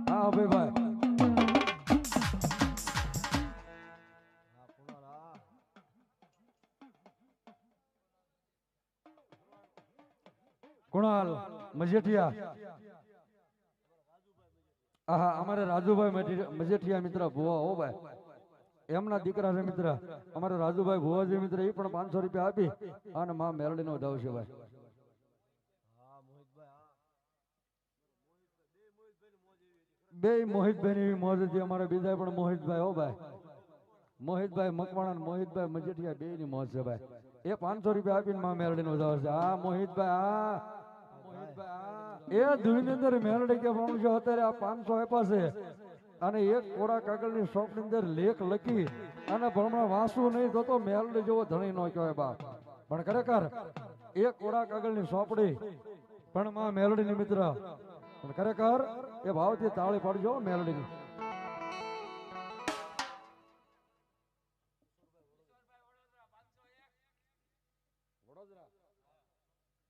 હા અભયભાઈ કુણાલ મજેઠિયા. આહા અમારે રાજુભાઈ મજેઠિયા મિત્ર ભુવા હો ભાઈ એમના દીકરા છે મિત્ર અમારે રાજુભાઈ ભુવાજી મિત્ર એ પણ 500 રૂપિયા આપી અને માં મેલડીનો વધાવશે ભાઈ. બે મોહિતભાઈ ની મોજ હતી અમારે બીજા પણ મોહિતભાઈ હો ભાઈ. મોહિતભાઈ મકવાણા મોહિતભાઈ મજેઠિયા બે ની મોજ છે ભાઈ. એ 500 રૂપિયા આપીને માં મેલડીનો વધાવશે. હા મોહિતભાઈ હા એ ધૂની અંદર મેલડી કે છે અત્યારે આ 500 આપ્યા છે અને એક કોરા કાગળની શોપ ની અંદર લેખ લખી અને ભણમાં વાંચવું નહીં તો મેલડી જેવો ધણી નો કહેવાય બાપ. પણ ખરેખર એક કોરા કાગળની સોપડી પણ માં મેલડી ની મિત્ર. પણ ખરેખર એ ભાવથી તાળી પાડજો મેલડી ની.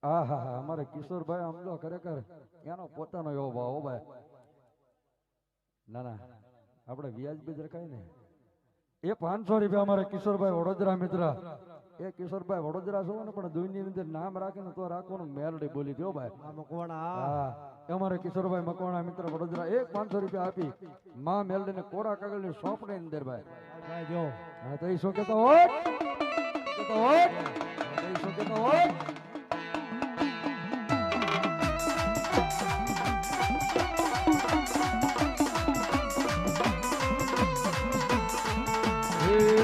હા હા હા અમારે કિશોરભાઈ આમ તો ખરેખર એનો પોતાનો એવો ભાવ ભાઈ. ના ના આપણે વ્યાજબી રખાય ને. એ 500 રૂપિયા અમારે કિશોરભાઈ વડોદરા મિત્ર. એ કિશોરભાઈ વડોદરા છો ને પણ દુનિયાની અંદર નામ રાખીને તો રાખવાનું મેલડી બોલી દો ભાઈ. હા અમારે કિશોરભાઈ મકવાણા મિત્ર વડોદરા એક 500 રૂપિયા આપી માં મેલડીને કોરા કાગળની સોંપણી અંદર ભાઈ. હા તો એ શું કહેતા હોય શું કહેતા હોય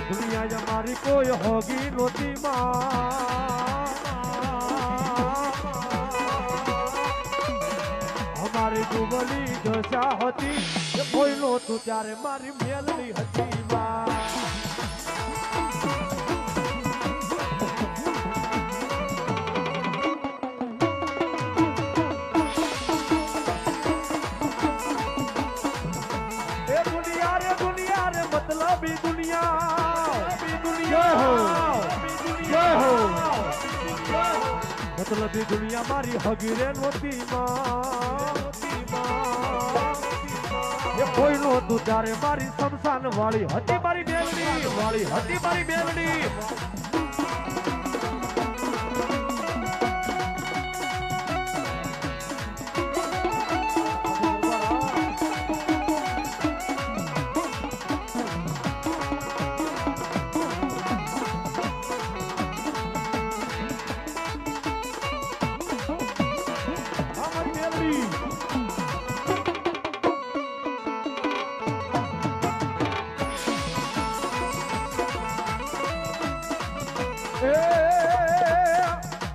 दुनिया हमारी कोई होगी नोती हमारी डूबली दशा होती कोई नो तू त्यारे मारी मेलनी हती दुनिया रे मतलब दुनिया मतलब दुनिया मारी हगीरे नोती ये कोई नो तू तारे मारी शमशान वाली हती मारी मेलनी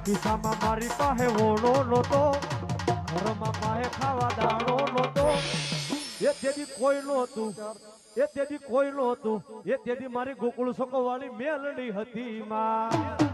કિસ્સામાં મારી પાસે ઓળો નહોતો ઘરમાં પાસે ખાવા દાણો નહોતો એ જેથી કોઈ નહોતું એ તેથી કોઈ નહોતું એ તેથી મારી ગોકુળ સકોવાળી મેલડી હતી માં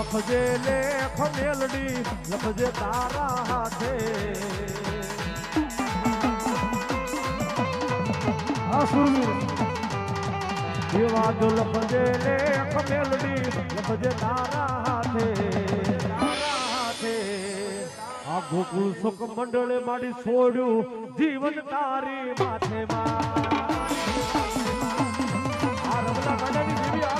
લખજે લેખ મેલડી લખજે તારા હાથે એવા જો લખજે લેખ મેલડી લખજે તારા હાથે આ ગોકુળ સુખ મંડળે માડી છોડ્યું જીવન તારી માથે માં આ રમલા કાંડાની દેવી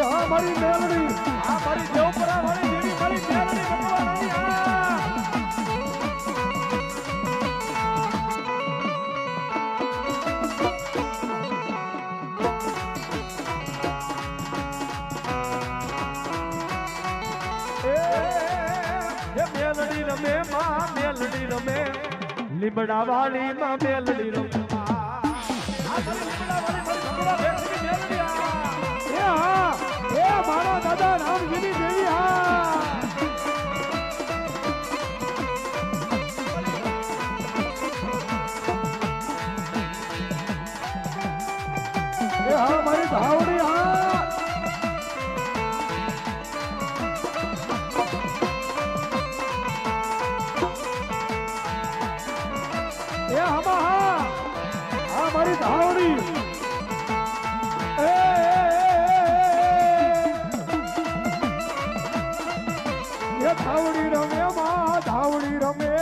આ મારી મેલડી આ મારી દેવપરા વાળી દેવી મારી મેલડી ભગવાનની મેલડી રમે માં મેલડી રમે લીમડા વાળી માં મેલડી રમે મારા દાદા રામજીની દેવી હા મારી ધાવડી હા એ હમા હા મારી ધાવડી ધાવડી રમે માં ધાવડી રમે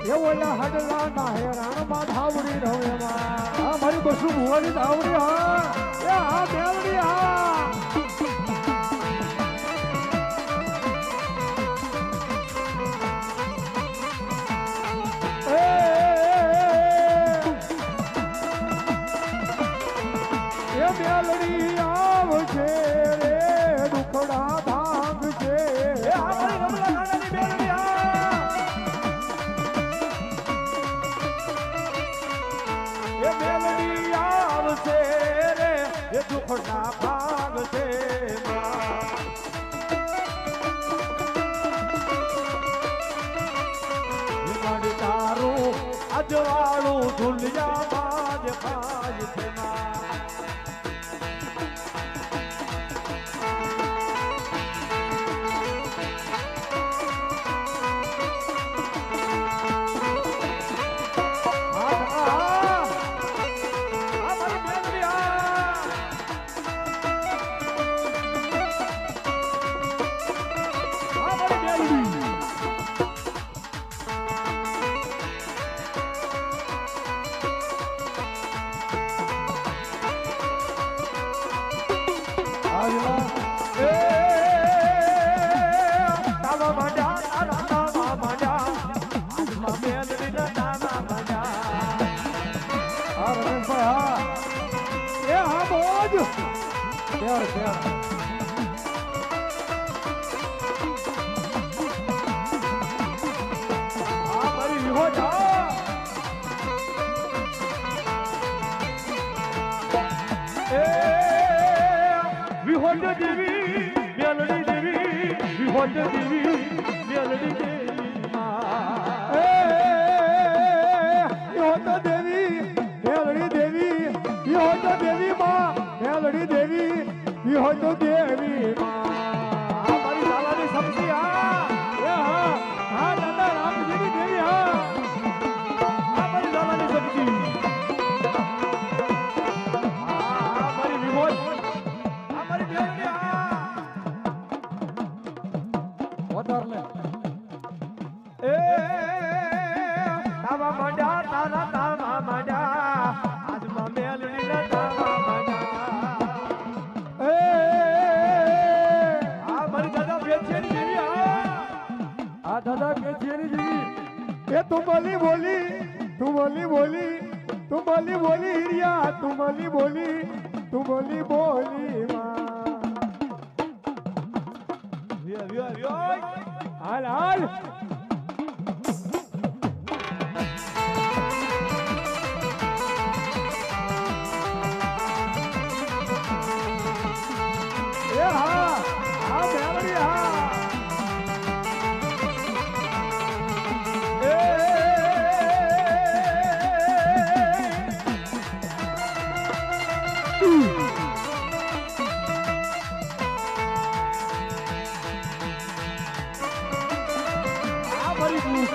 એ ઓલા હડલા ના હેરાણ માં ધાવડી રમે માં મારી બસુ ભુવાની ધાવડી હા એ હા મેલડી હા એ મેલડી આવશે રે દુખડા ભાંગ છે દુખના ભાગ છે તારું અજવાળું ધુલિયા બાજ ખાય છે હોટ દેવી મેલડી દેવી માં એ હોત દેવી મેલડી દેવી યો તો દેવી માં મેલડી દેવી યો તો દેવી માં આ મારી લાલાની સમજી હા એ હા હા દાદા રામજીની દેવી હા આ મારી લાલાની સમજી આ મારી વિમોદ આ મારી મેલડી હા વધાર ને એ તાવા માંડ્યા તારા તાવા માંડ્યા આજમાં મેલડી ના તાવા માંડ્યા એ આ મારી દાદા બેચેની દેવી હા આ દાદા કે જેની દેવી એ તું બોલી બોલી તું બોલી બોલી તું બોલી બોલી હિરિયા તું બોલી બોલી તું બોલી બોલી માં વ્યો વ્યો વ્યો હાલ હાલ એ હા હા મેલડી હા એ આ મારી ભૂખ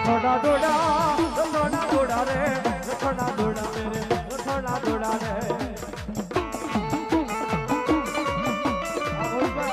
થોડા થોડા રથોડા દોડા રે રથોડા દોડા મેરે રથોડા દોડા રે આ બોલ બા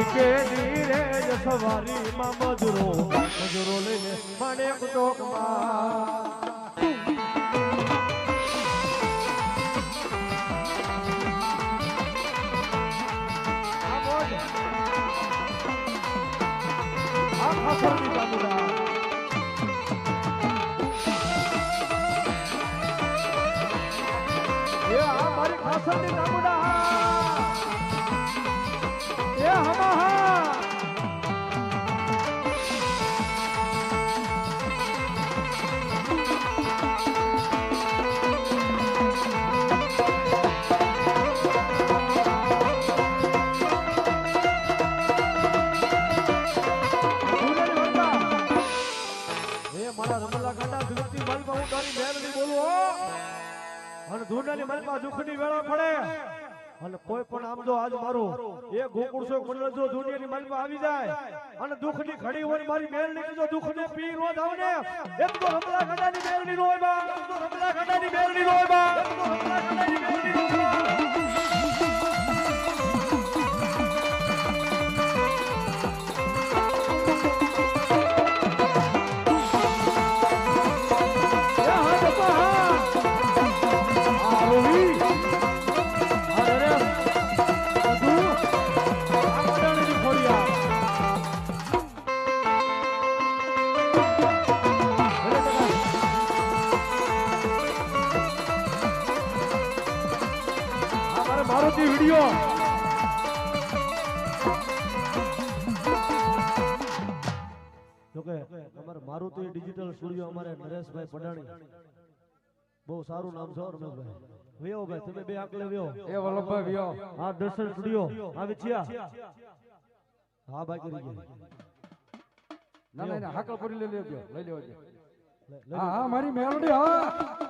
કે નીરે સવારી માં મજૂરો લઈને મને ટોકમાં આ મોજ આ ખાસરની બાબુડા એ આ મારી ખાસરની બાબુડા એ હમા હા મારા રમલા ગાંડા ધૂળતી મલમાં હું તારી મેલડી બોલું હો અને ધૂળની મલમાં દુઃખની વેળા પડે અને કોઈ પણ આમ જો આજ મારું એ ગોકુળસો મંડળ જો દુનિયાની મલમાં આવી જાય અને દુઃખની ઘડી હોય મારી મેલડી જો દુઃખને પી રોજ આવે ને એમ તો રમલા ગાંડાની મેલડી રોય બા એમ તો રમલા ગાંડાની મેલડી રોય બા એમ તો રમલા ગાંડાની મેલડી રોય બા મારુતિ વિડિયો જોકે અમારે મારુતિ ડિજિટલ સ્ટુડિયો અમારે નરેશભાઈ પડાણી બહુ સારું નામ છે રમેશભાઈ વેઓ ભાઈ તમે બે આકલે વેઓ એ વલ્લભભાઈ વિયો હા દર્શન સ્ટુડિયો આવે છે હા ભાઈ કરી ગયા ના ના હાકલ કરી લઈ લેજો હા હા મારી મેલડી હા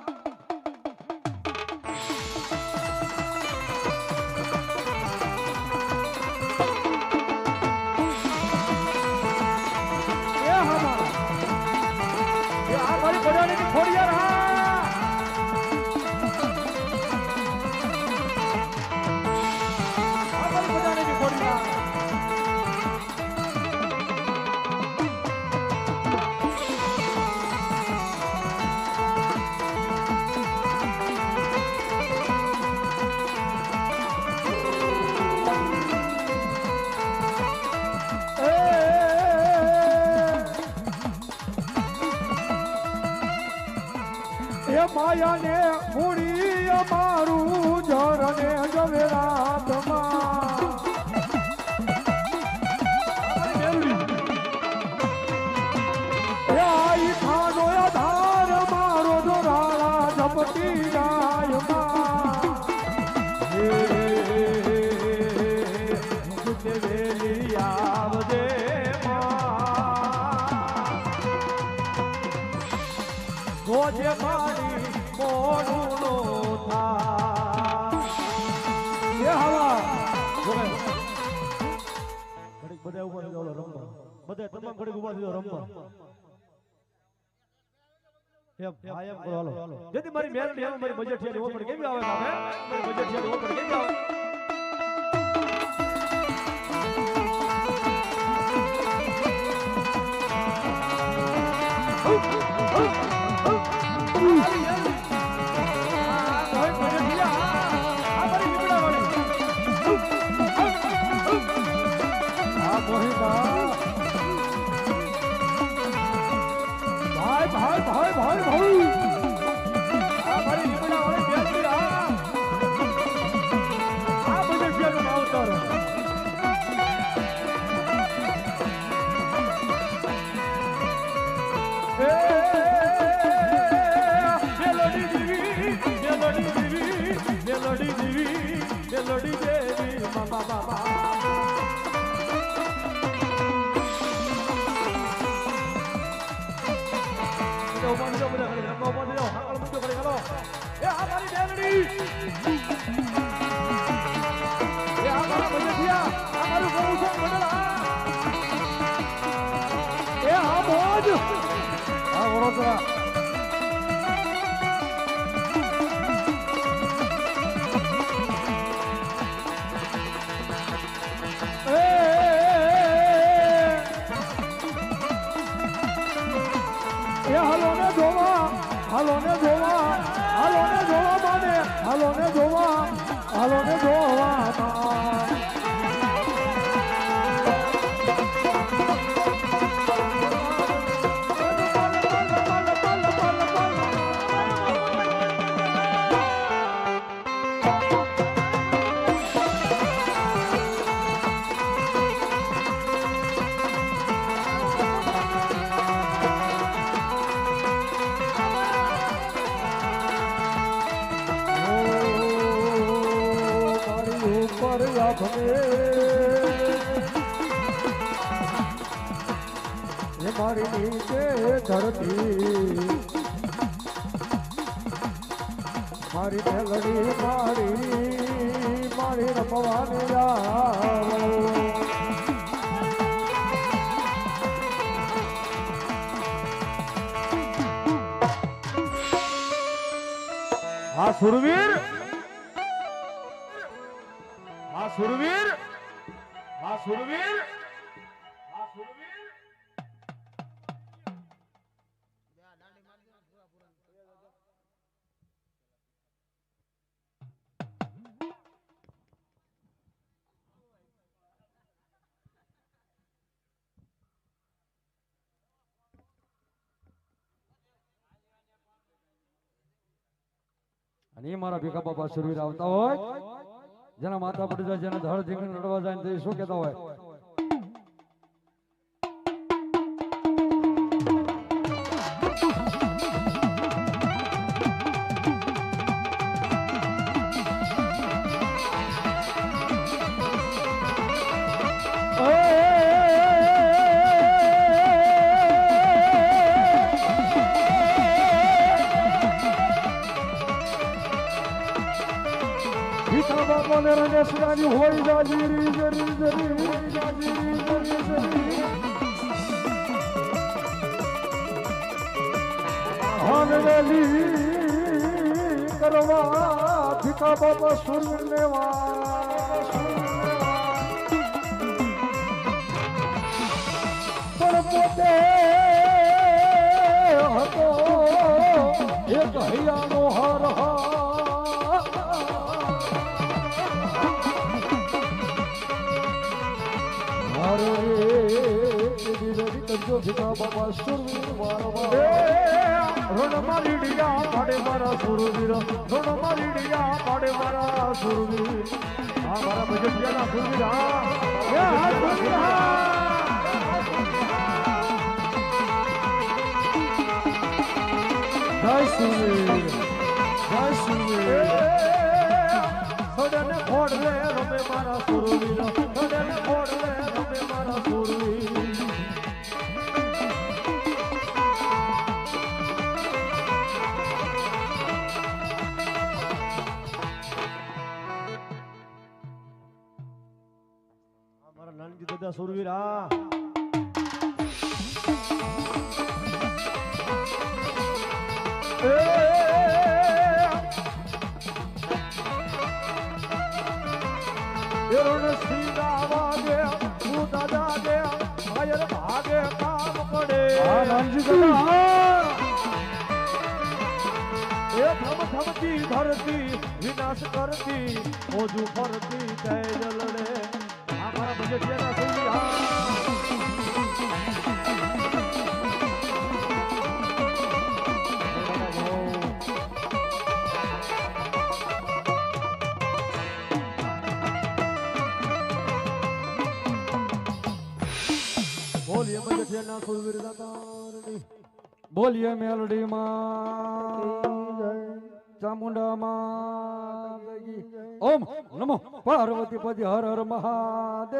એ માયાને મૂડી અમારું જરને જવેરાતમાં એ આઈ ખાનો આધાર મારો દોરાળા ઝપટી ગાયમાં હે વેલી આવજે ગોજે મારી મોઢું નો થા એ હવા ઘડીક બધા ઉપર થઈ જાઓ રમવા બધા તમામ ઘડીક ઉભા થઈ જાઓ રમવા એમ હા એમ કરો હાલો જેથી મારી મેલડી એમ મારી બજેટ છે ઓપન કેવી આવે બાપે મારી બજેટ છે ઓપન કેવી આવે મેલોડી દેવી મામા બાબા હાલો ને જોવા માને હાલો ને જોવા ये मारी नीचे धरती मारी मेलडी मारी रमवाने હા સુરવીર હા સુરવીર હા સુરવીર હા સુરવીર અને એ મારા ભીખા બાપા સુરવીર આવતા હોય જેના માથા પડી જાય જેને ધડ ઝીંગણી રડવા જાય તે શું કહેતા હોય બાપાને રણેશરાની હોય જાજીરી જરી જાજીરી હાનવેલી કરવા ભીખા બાપા સુર લેવા પણ પોતે હતો એક હૈયાનો હર ભીખા બાપા સુરવીર વારવા રણ મારી ડિયા પાડે મારા સુરવીર ધૂણ મારી ડિયા પાડે મારા સુરવીર હા મારા બજેટિયાના સુરવીર હા એ હા સુરવીર હા જય સુરવીર જય સુરવીર થોડેને ફોડલે રમે મારા સુરવીર થોડેને ફોડલે રમે મારા સુરવીર મારા નાનજી દાદા સુરવીર હા હા નાનજી દાદા હા ધરતી વિનાશ કરતી ઓજુ ફરતી જય જલડે આ મારા બજેટિયાના સુરવીર હા બોલીએ બજેટિયાના સુરવીર દાતારની બોલીએ મેલડી માં ચામુંડા માં ઓમ નમો પાર્વતી પતિ હર હર મહાદેવ